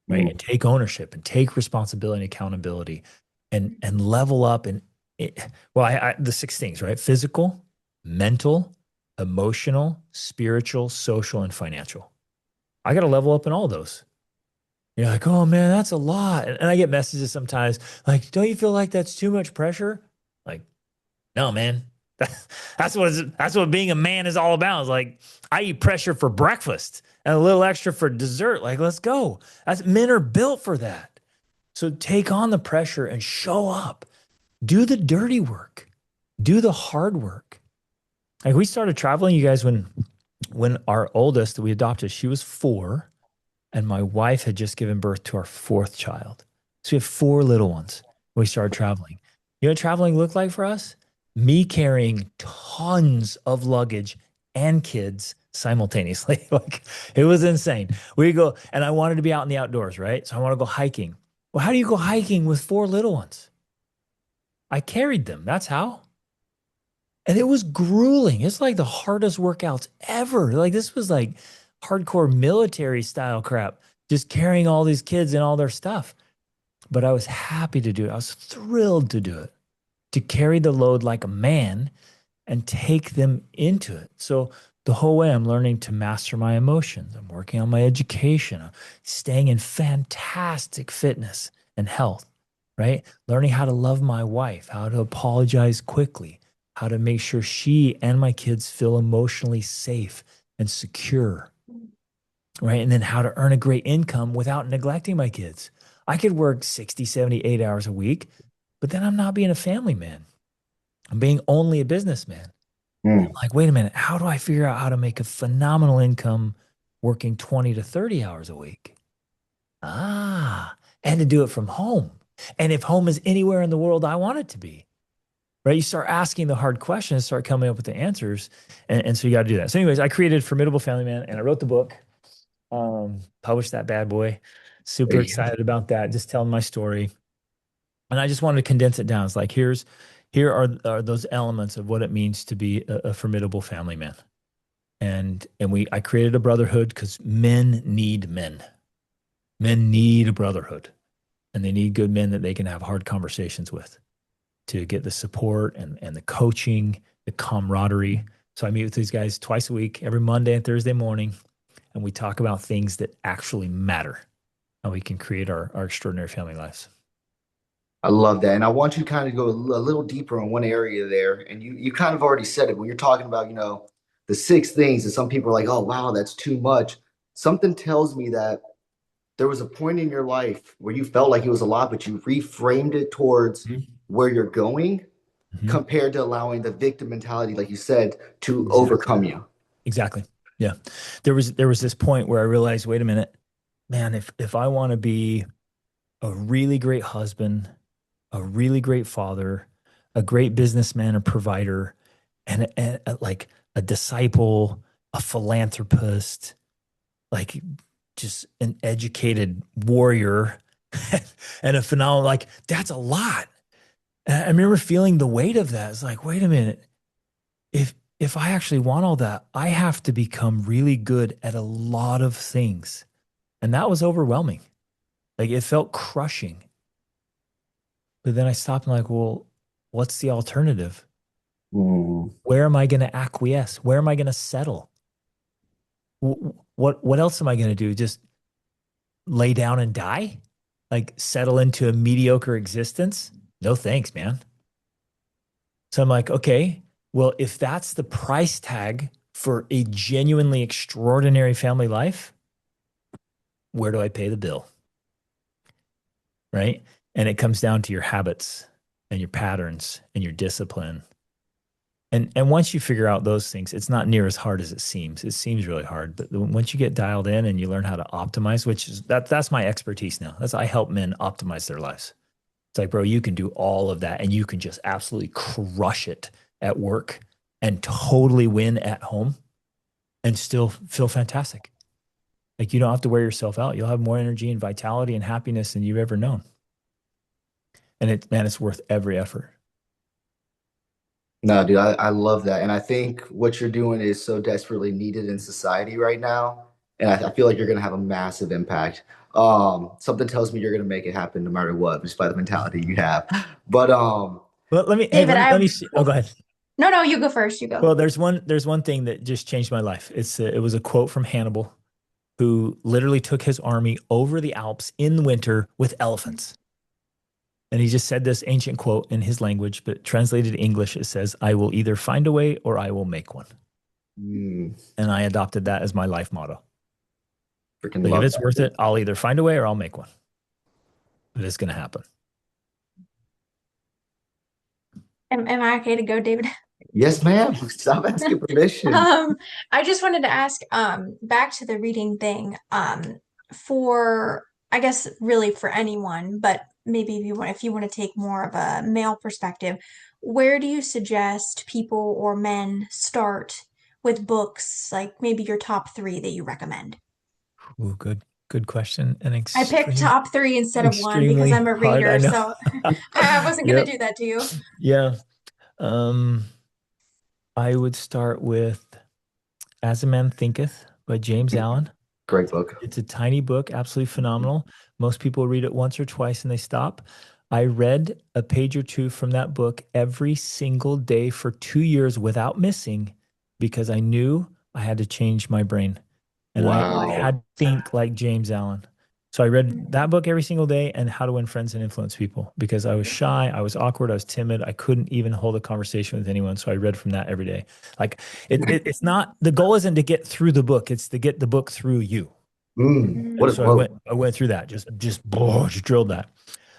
right? And take ownership and take responsibility and accountability and level up and the six things, right? Physical, mental, emotional, spiritual, social, and financial. I got to level up in all those. You're like, oh man, that's a lot. And I get messages sometimes like, don't you feel like that's too much pressure? Like, no, man. That's what being a man is all about. It's like I eat pressure for breakfast and a little extra for dessert. Like, let's go. Men are built for that. So take on the pressure and show up. Do the dirty work. Do the hard work. Like we started traveling, you guys, when our oldest that we adopted, she was 4, and my wife had just given birth to our 4th child. So we have 4 little ones. We started traveling. You know what traveling looked like for us? Me carrying tons of luggage and kids simultaneously. Like it was insane. We go, and I wanted to be out in the outdoors, right? So I want to go hiking. Well, how do you go hiking with 4 little ones? I carried them. That's how. And it was grueling. It's like the hardest workouts ever. Like this was like hardcore military style crap, just carrying all these kids and all their stuff. But I was happy to do it. I was thrilled to do it, to carry the load like a man and take them into it. So the whole way I'm learning to master my emotions. I'm working on my education. I'm staying in fantastic fitness and health, right? Learning how to love my wife, how to apologize quickly, how to make sure she and my kids feel emotionally safe and secure, right? And then how to earn a great income without neglecting my kids. I could work 60, 70, 8 hours a week, but then I'm not being a family man. I'm being only a businessman. I'm like, wait a minute, how do I figure out how to make a phenomenal income working 20 to 30 hours a week? And to do it from home. And if home is anywhere in the world I want it to be, right? You start asking the hard questions, start coming up with the answers. And so you got to do that. So anyways, I created Formidable Family Man and I wrote the book, published that bad boy. Super excited about that. Just telling my story. And I just wanted to condense it down. It's like, here are those elements of what it means to be a formidable family man. And I created a brotherhood because men need men. Men need a brotherhood. And they need good men that they can have hard conversations with to get the support and the coaching, the camaraderie. So I meet with these guys twice a week, every Monday and Thursday morning, and we talk about things that actually matter, how we can create our extraordinary family lives. I love that. And I want you to kind of go a little deeper in one area there. And you kind of already said it when you're talking about, the 6 things, and some people are like, oh, wow, that's too much. Something tells me that there was a point in your life where you felt like it was a lot, but you reframed it towards Mm-hmm. where you're going Mm-hmm. compared to allowing the victim mentality, like you said, to Exactly. overcome you. Exactly. Yeah. There was this point where I realized, wait a minute, man, if I want to be a really great husband, a really great father, a great businessman, a provider, and like a disciple, a philanthropist, like just an educated warrior, And a phenomenal, like, that's a lot. And I remember feeling the weight of that. It's like, wait a minute. If I actually want all that, I have to become really good at a lot of things. And that was overwhelming. Like it felt crushing. But then I stopped and like, well, what's the alternative? Mm. Where am I going to acquiesce? Where am I going to settle? What else am I going to do? Just lay down and die? Like settle into a mediocre existence? No thanks, man. So I'm like, okay, well, if that's the price tag for a genuinely extraordinary family life, where do I pay the bill? Right? And it comes down to your habits and your patterns and your discipline. And once you figure out those things, it's not near as hard as it seems. It seems really hard, but once you get dialed in and you learn how to optimize, which is that's my expertise now. That's I help men optimize their lives. It's like, bro, you can do all of that and you can just absolutely crush it at work and totally win at home and still feel fantastic. Like you don't have to wear yourself out. You'll have more energy and vitality and happiness than you've ever known. And man, it's worth every effort. No, dude, I love that. And I think what you're doing is so desperately needed in society right now. And I feel like you're going to have a massive impact. Something tells me you're going to make it happen no matter what, just by the mentality you have. But Well, let me, hey, David, let me see. Oh, go ahead. no, no, you go first. You go. Well, there's one thing that just changed my life. It was a quote from Hannibal, who literally took his army over the Alps in the winter with elephants. And he just said this ancient quote in his language, but translated to English, it says, I will either find a way or I will make one. mm, And I adopted that as my life motto. freaking Like, if love it's that. worth it, I'll either find a way or I'll make one. But it's going to happen. Am I okay to go, David? Yes, ma'am. Stop asking permission. Um, I just wanted to ask, back to the reading thing, for, I guess really for anyone, but maybe if you want to take more of a male perspective, where do you suggest people or men start with books, like maybe your top three that you recommend? Ooh, good question. An I picked extreme, top three instead of one because extremely I'm a hard. I reader, know. so I wasn't gonna Yep. do that to you. Yeah. Um, I would start with As a Man Thinketh by James Allen. Great book. It's a tiny book, absolutely phenomenal. Most people read it once or twice and they stop. I read a page or two from that book every single day for 2 years without missing because I knew I had to change my brain and I Wow. had to think like James Allen. So I read that book every single day and How to Win Friends and Influence People because I was shy, I was awkward, I was timid, I couldn't even hold a conversation with anyone. So I read from that every day. Like it's not the goal isn't to get through the book, it's to get the book through you. What And a so quote. I went through that, just drilled that.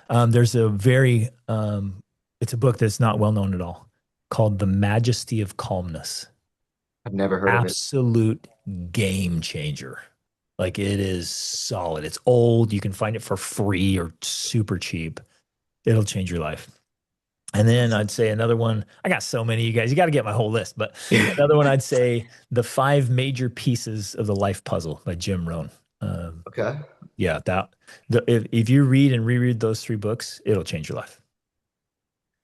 There's a very it's a book that's not well known at all called The Majesty of Calmness. I've never heard of it. Absolute game changer. Like it is solid. It's old. You can find it for free or super cheap. It'll change your life. And then I'd say another one. I got so many, you guys. You got to get my whole list. But another one, I'd say The Five Major Pieces of the Life Puzzle by Jim Rohn. Okay. Yeah, if you read and reread those three books, it'll change your life.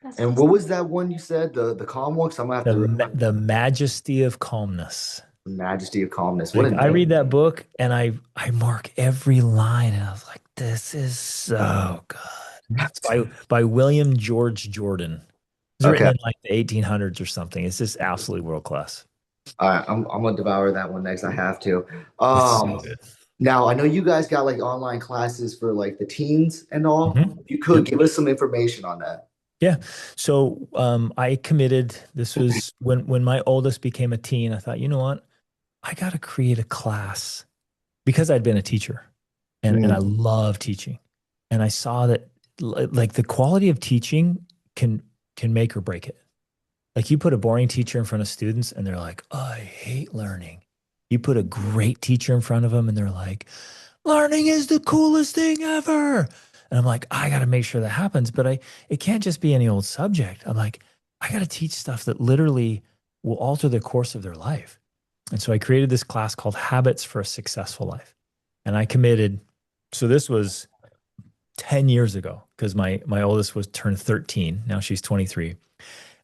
That's And what awesome. was that one you said? The calm one? 'Cause I'm gonna have to The Majesty of Calmness. Majesty of Calmness. What a Like I read name. that book and I mark every line and I was like, this is so good. It's by William George Jordan. It was written Okay. in like the 1800s or something. It's just absolutely world class. All right. I'm gonna devour that one next. I have to. It's so good. Now I know you guys got like online classes for like the teens and all. Mhm. If you could Yep. give us some information on that. Yeah. So I committed. This was when my oldest became a teen. I thought, you know what? I got to create a class because I'd been a teacher and I Mm, love teaching. And I saw that like the quality of teaching can make or break it. Like you put a boring teacher in front of students and they're like, oh, I hate learning. You put a great teacher in front of them and they're like, learning is the coolest thing ever. And I'm like, I got to make sure that happens, but it can't just be any old subject. I'm like, I got to teach stuff that literally will alter the course of their life. And so I created this class called Habits for a Successful Life. And I committed. So this was 10 years ago because my oldest was turned 13. Now she's 23.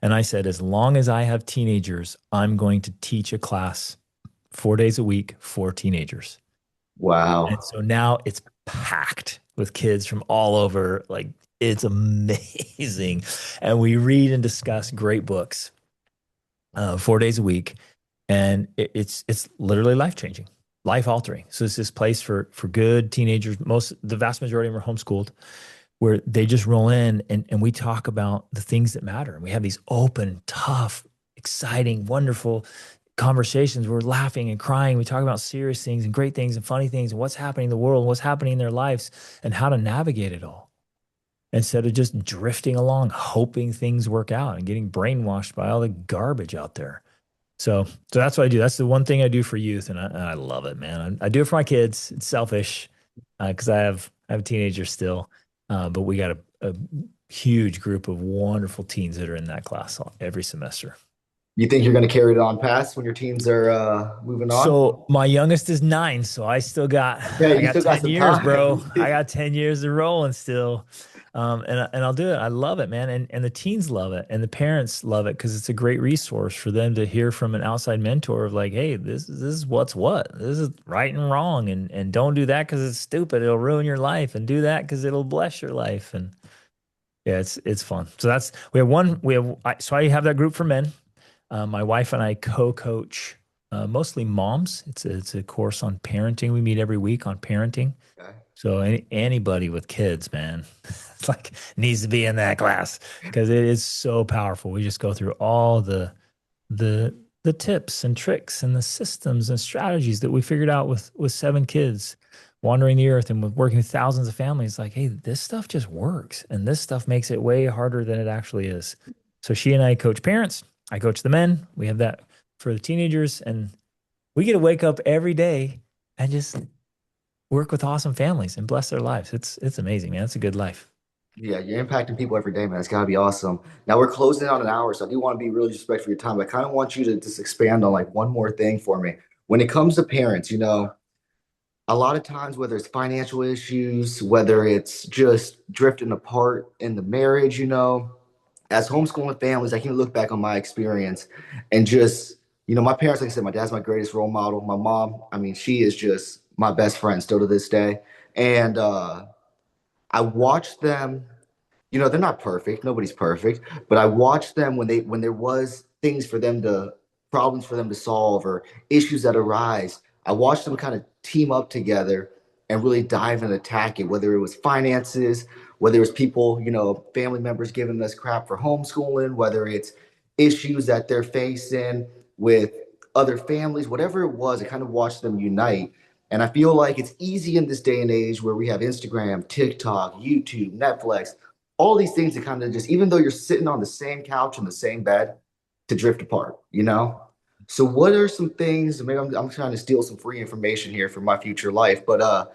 And I said, as long as I have teenagers, I'm going to teach a class 4 days a week for teenagers. And Wow. so now it's packed with kids from all over. Like it's amazing. And we read and discuss great books 4 days a week. And it's literally life changing, life altering. So it's this place for good teenagers. The vast majority of them are homeschooled, where they just roll in and we talk about the things that matter. And we have these open, tough, exciting, wonderful conversations. We're laughing and crying. We talk about serious things and great things and funny things and what's happening in the world, what's happening in their lives, and how to navigate it all instead of just drifting along, hoping things work out and getting brainwashed by all the garbage out there. So that's what I do. That's the one thing I do for youth, and I love it, man. I do it for my kids. It's selfish because I have teenagers still, but we got a huge group of wonderful teens that are in that class every semester. You think you're going to carry it on past when your teens are moving on? So my youngest is 9, so Okay, I you got still got 10 some years, bro. time. I got 10 years of rolling still. And I'll do it. I love it, man. And the teens love it and the parents love it because it's a great resource for them to hear from an outside mentor of like, hey, this is what's what. This is right and wrong. And don't do that because it's stupid. It'll ruin your life. And do that because it'll bless your life. And yeah, it's fun. So so I have that group for men. My wife and I co-coach mostly moms. It's a course on parenting. We meet every week on parenting. Okay. So anybody with kids, man, it's like needs to be in that class because it is so powerful. We just go through all the the tips and tricks and the systems and strategies that we figured out with 7 kids wandering the earth and with working with thousands of families. Like, hey, this stuff just works, and this stuff makes it way harder than it actually is. So she and I coach parents. I coach the men. We have that for the teenagers, and we get to wake up every day and just work with awesome families and bless their lives. It's amazing, man. It's a good life. Yeah, you're impacting people every day, man. It's got to be awesome. Now we're closing on an hour, so I do want to be really respectful of your time. But I kind of want you to just expand on like one more thing for me. When it comes to parents, a lot of times, whether it's financial issues, whether it's just drifting apart in the marriage, as homeschooling families, I can look back on my experience and just, my parents, like I said, my dad's my greatest role model. My mom, I mean, she is just my best friend still to this day. And I watched them, they're not perfect. Nobody's perfect, but I watched them when there was problems for them to solve or issues that arise. I watched them kind of team up together and really dive and attack it, whether it was finances, whether it was people, family members giving us crap for homeschooling, whether it's issues that they're facing with other families, whatever it was, I kind of watched them unite. And I feel like it's easy in this day and age where we have Instagram, TikTok, YouTube, Netflix, all these things that kind of just, even though you're sitting on the same couch in the same bed, to drift apart. So what are some things, maybe I'm trying to steal some free information here for my future life, but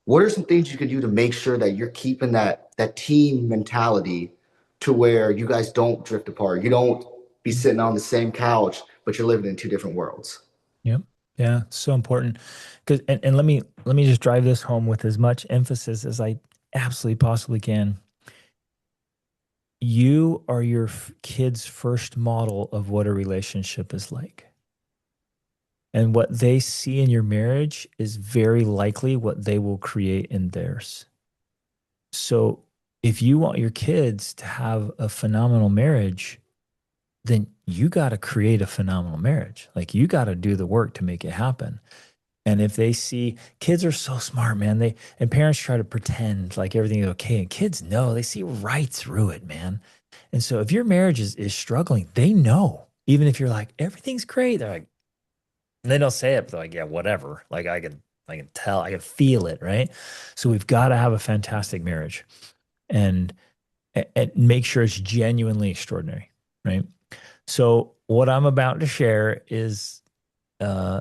what are some things you can do to make sure that you're keeping that team mentality to where you guys don't drift apart? You don't be sitting on the same couch, but you're living in two different worlds. Yep. Yeah, it's so important. Because and let me just drive this home with as much emphasis as I absolutely possibly can. You are your kid's first model of what a relationship is like. And what they see in your marriage is very likely what they will create in theirs. So if you want your kids to have a phenomenal marriage, then you got to create a phenomenal marriage. Like you got to do the work to make it happen. And if they see kids are so smart, man, and parents try to pretend like everything is okay. And kids know, they see right through it, man. And so if your marriage is struggling, they know. Even if you're like, everything's great, they're like, and they don't say it, but they're like, yeah, whatever. Like I can tell, I can feel it, right? So we've got to have a fantastic marriage and and make sure it's genuinely extraordinary, right? So what I'm about to share is uh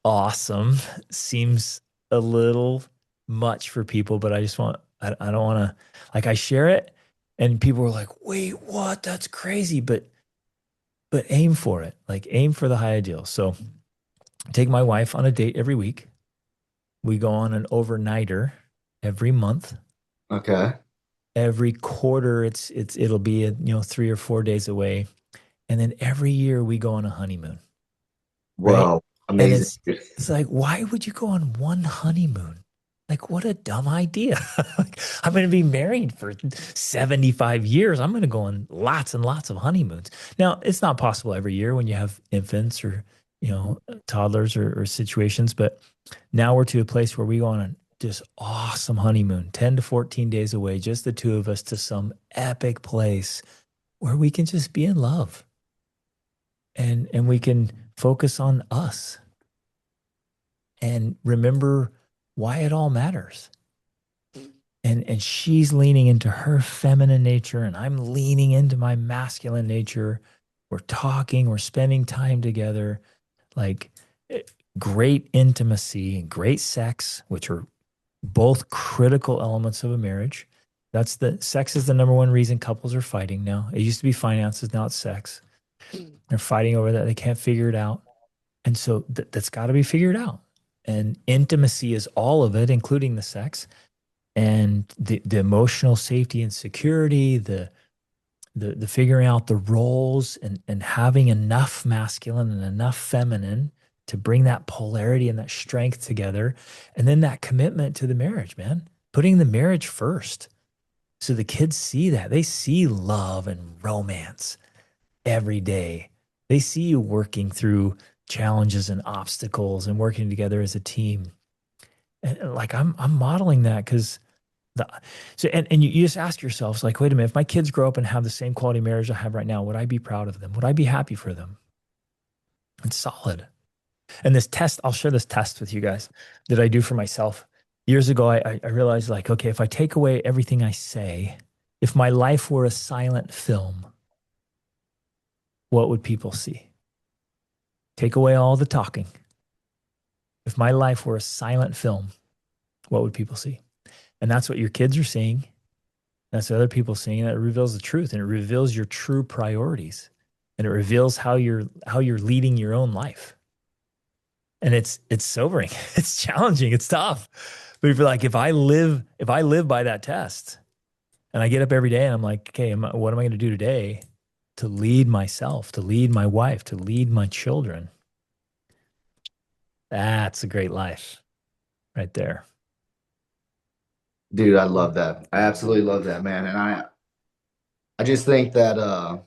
awesome. Seems a little much for people, but I don't want to, like, I share it and people are like, wait, what? That's crazy. But aim for it. Like aim for the high ideal. So I take my wife on a date every week. We go on an overnighter every month. Okay. Every quarter, it'll be 3 or 4 days away, and then every year we go on a honeymoon, right? Whoa. And Amazing. it's like, why would you go on one honeymoon? Like, what a dumb idea. Like, I'm going to be married for 75 years. I'm going to go on lots and lots of honeymoons. Now, it's not possible every year when you have infants or, toddlers or situations, but now we're to a place where we go on a just awesome honeymoon, 10 to 14 days away, just the two of us to some epic place where we can just be in love and we can focus on us and remember why it all matters. And she's leaning into her feminine nature and I'm leaning into my masculine nature. We're talking, we're spending time together, like eh, great intimacy and great sex, which are both critical elements of a marriage. That's the sex is the number one reason couples are fighting now. It used to be finances, now it's sex. They're fighting over that. They can't figure it out. And so that's got to be figured out. And intimacy is all of it, including the sex and the emotional safety and security, the figuring out the roles and having enough masculine and enough feminine to bring that polarity and that strength together. And then that commitment to the marriage, man, putting the marriage first. So the kids see that. They see love and romance every day. They see you working through challenges and obstacles and working together as a team. And like I'm modeling that because the so and you just ask yourselves, like, wait a minute, if my kids grow up and have the same quality marriage I have right now, would I be proud of them? Would I be happy for them? It's solid. And this test, I'll share this test with you guys that I do for myself. Years ago, I realized, like, okay, if I take away everything I say, if my life were a silent film, what would people see? Take away all the talking. If my life were a silent film, what would people see? And that's what your kids are seeing. That's what other people are seeing. And it reveals the truth and it reveals your true priorities. And it reveals how you're leading your own life. And it's sobering. It's challenging. It's tough. But if you're like, if I live by that test and I get up every day and I'm like, okay, what am I going to do today to lead myself, to lead my wife, to lead my children? That's a great life right there. Dude, I love that. I absolutely love that, man. And I just think that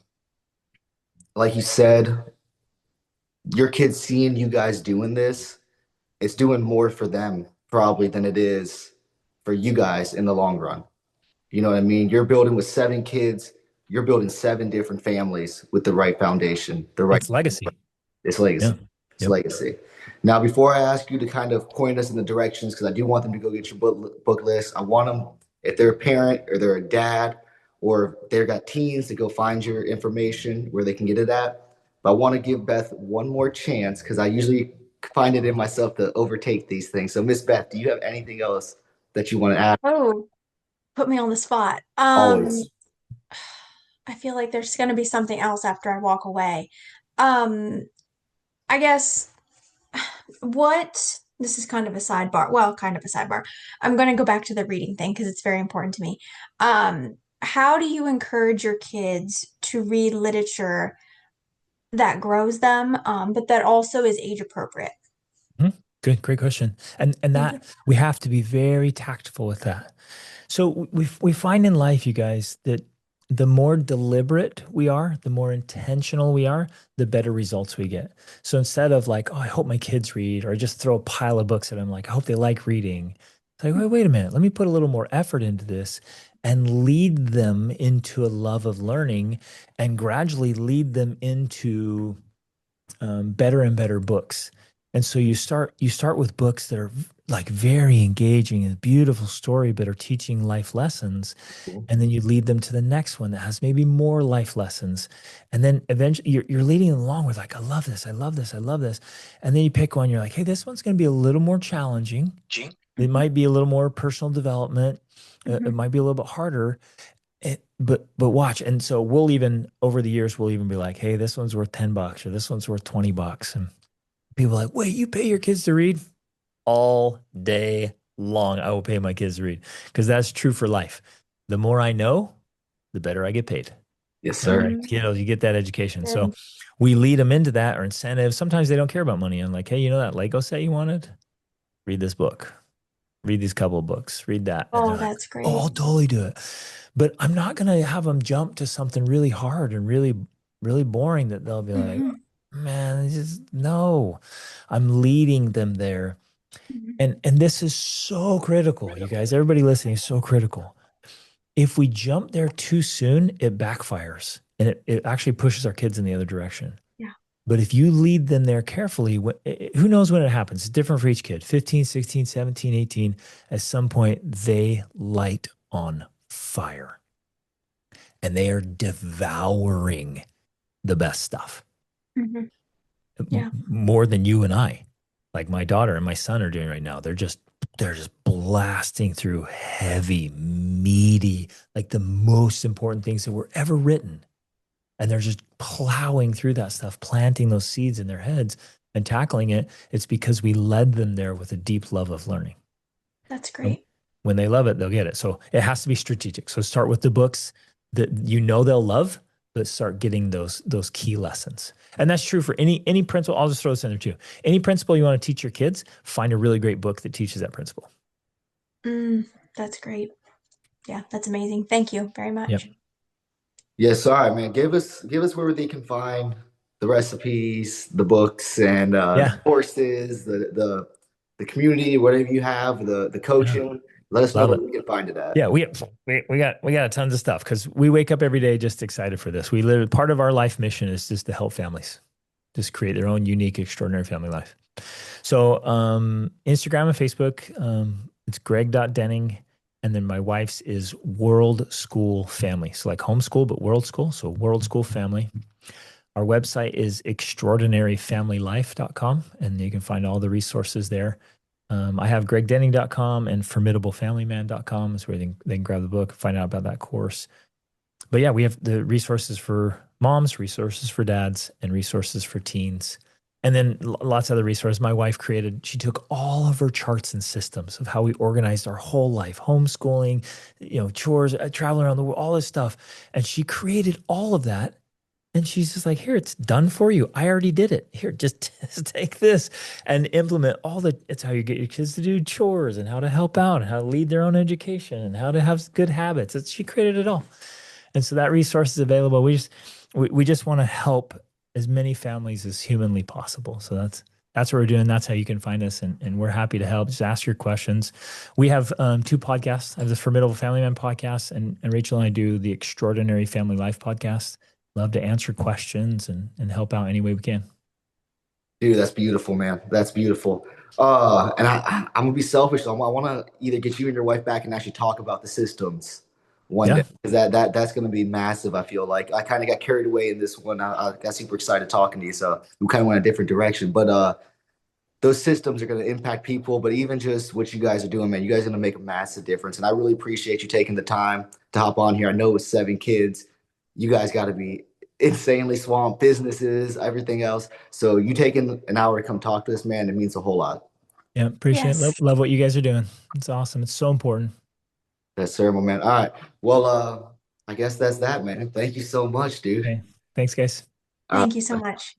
like you said, your kids seeing you guys doing this, it's doing more for them probably than it is for you guys in the long run. You know what I mean? You're building with seven kids, you're building seven different families with the right foundation, the right It's legacy. it's Yeah. legacy. It's Yep. legacy. Now, before I ask you to kind of point us in the directions, because I do want them to go get your book list, I want them, if they're a parent or they're a dad or they've got teens, to go find your information where they can get it at. But I want to give Beth one more chance because I usually find it in myself to overtake these things. So, Miss Beth, do you have anything else that you want to add? Oh, put me on the spot. Always. I feel like there's going to be something else after I walk away. Um, I guess what this is kind of a sidebar. Well, kind of a sidebar. I'm going to go back to the reading thing because it's very important to me. How do you encourage your kids to read literature that grows them, but that also is age appropriate? Mhm. Good, great question. And Thank you. that we have to be very tactful with that. So we find in life, you guys, that the more deliberate we are, the more intentional we are, the better results we get. So instead of like, oh, I hope my kids read, or I just throw a pile of books at them, like, I hope they like reading. It's like, wait a minute, let me put a little more effort into this and lead them into a love of learning and gradually lead them into better and better books. And so you start with books that are like very engaging and beautiful story, but are teaching life lessons. And then you lead them to the next one that has maybe more life lessons. And then eventually you're leading them along with like, I love this, I love this, I love this. And then you pick one, you're like, hey, this one's going to be a little more challenging. It Mhm, might be a little more personal development. It mhm. might be a little bit harder. But watch. And so we'll even over the years, we'll even be like, hey, this one's worth $10 or this one's worth $20. And people are like, wait, you pay your kids to read all day long I will pay my kids to read because that's true for life. The more I know, the better I get paid. Yes, All sir. right, Mhm. you get that education. So Good. we lead them into that or incentives. Sometimes they don't care about money. I'm like, hey, you know that Lego set you wanted? Read this book. Read these couple of books. Read that. And they're Oh, like, that's oh, great. I'll totally do it. But I'm not gonna have them jump to something really hard and really boring that they'll be like, Hmm. man, just no. I'm leading them there. Hmm. And this is so critical, you guys. Everybody listening is so critical. If we jump there too soon, it backfires and it actually pushes our kids in the other direction. Yeah, But if you lead them there carefully, who knows when it happens? It's different for each kid. 15, 16, 17, 18. At some point, they light on fire and they are devouring the best stuff hmm, yeah, more than you and I. Like my daughter and my son are doing right now. They're just blasting through heavy, meaty, like the most important things that were ever written. And they're just plowing through that stuff, planting those seeds in their heads and tackling it. It's because we led them there with a deep love of learning. that's And great. when they love it, they'll get it. So it has to be strategic. So start with the books that you know they'll love, but start getting those key lessons. And that's true for any principle. I'll just throw this in there too. Any principle you want to teach your kids, find a really great book that teaches that principle. Mm, that's great. Yeah, that's amazing. Thank you very Yep. much. Yes, all right, man. Give us where they can find the recipes, the books, and the Yeah. courses, the community, whatever you have, the Yeah. coaching. Let us know Love where it. we can find it at. Yeah, we got tons of stuff because we wake up every day just excited for this. We live part of our life mission is just to help families just create their own unique, extraordinary family life. So Instagram and Facebook, it's greg.denning. And then my wife's is World School Family. So like homeschool, but world school. So World School Family. Our website is extraordinaryfamilylife.com, and you can find all the resources there. I have gregdenning.com and formidablefamilyman.com is where they can grab the book, find out about that course. But yeah, we have the resources for moms, resources for dads, and resources for teens. And then lots of other resources my wife created. She took all of her charts and systems of how we organized our whole life, homeschooling, chores, traveling around the world, all this stuff. And she created all of that. And she's just like, here, it's done for you. I already did it. Here, just take this and implement all the. It's how you get your kids to do chores and how to help out and how to lead their own education and how to have good habits. She created it all. And so that resource is available. We just want to help as many families as humanly possible. So that's what we're doing. That's how you can find us, and we're happy to help. Just ask your questions. We have two podcasts. I have the Formidable Family Man podcast, and Rachel and I do the Extraordinary Family Life podcast. Love to answer questions and help out any way we can. Dude, that's beautiful, man. That's beautiful. And I'm gonna be selfish. So I want to either get you and your wife back and actually talk about the systems one day Yeah, because that's gonna be massive. I feel like I kind of got carried away in this one. I got super excited talking to you, so we kind of went a different direction. But those systems are gonna impact people. But even just what you guys are doing, man, you guys are gonna make a massive difference. And I really appreciate you taking the time to hop on here. I know with 7 kids, you guys got to be insanely swamped, businesses, everything else. So you taking an hour to come talk to this man, it means a whole lot. yeah, appreciate it. Love, Yes. love what you guys are doing. It's awesome. It's so important. That's sir, my man. All right. Well, I guess that's that, man. Thank you so much, dude. Okay, thanks, guys. All Thank you so right. much.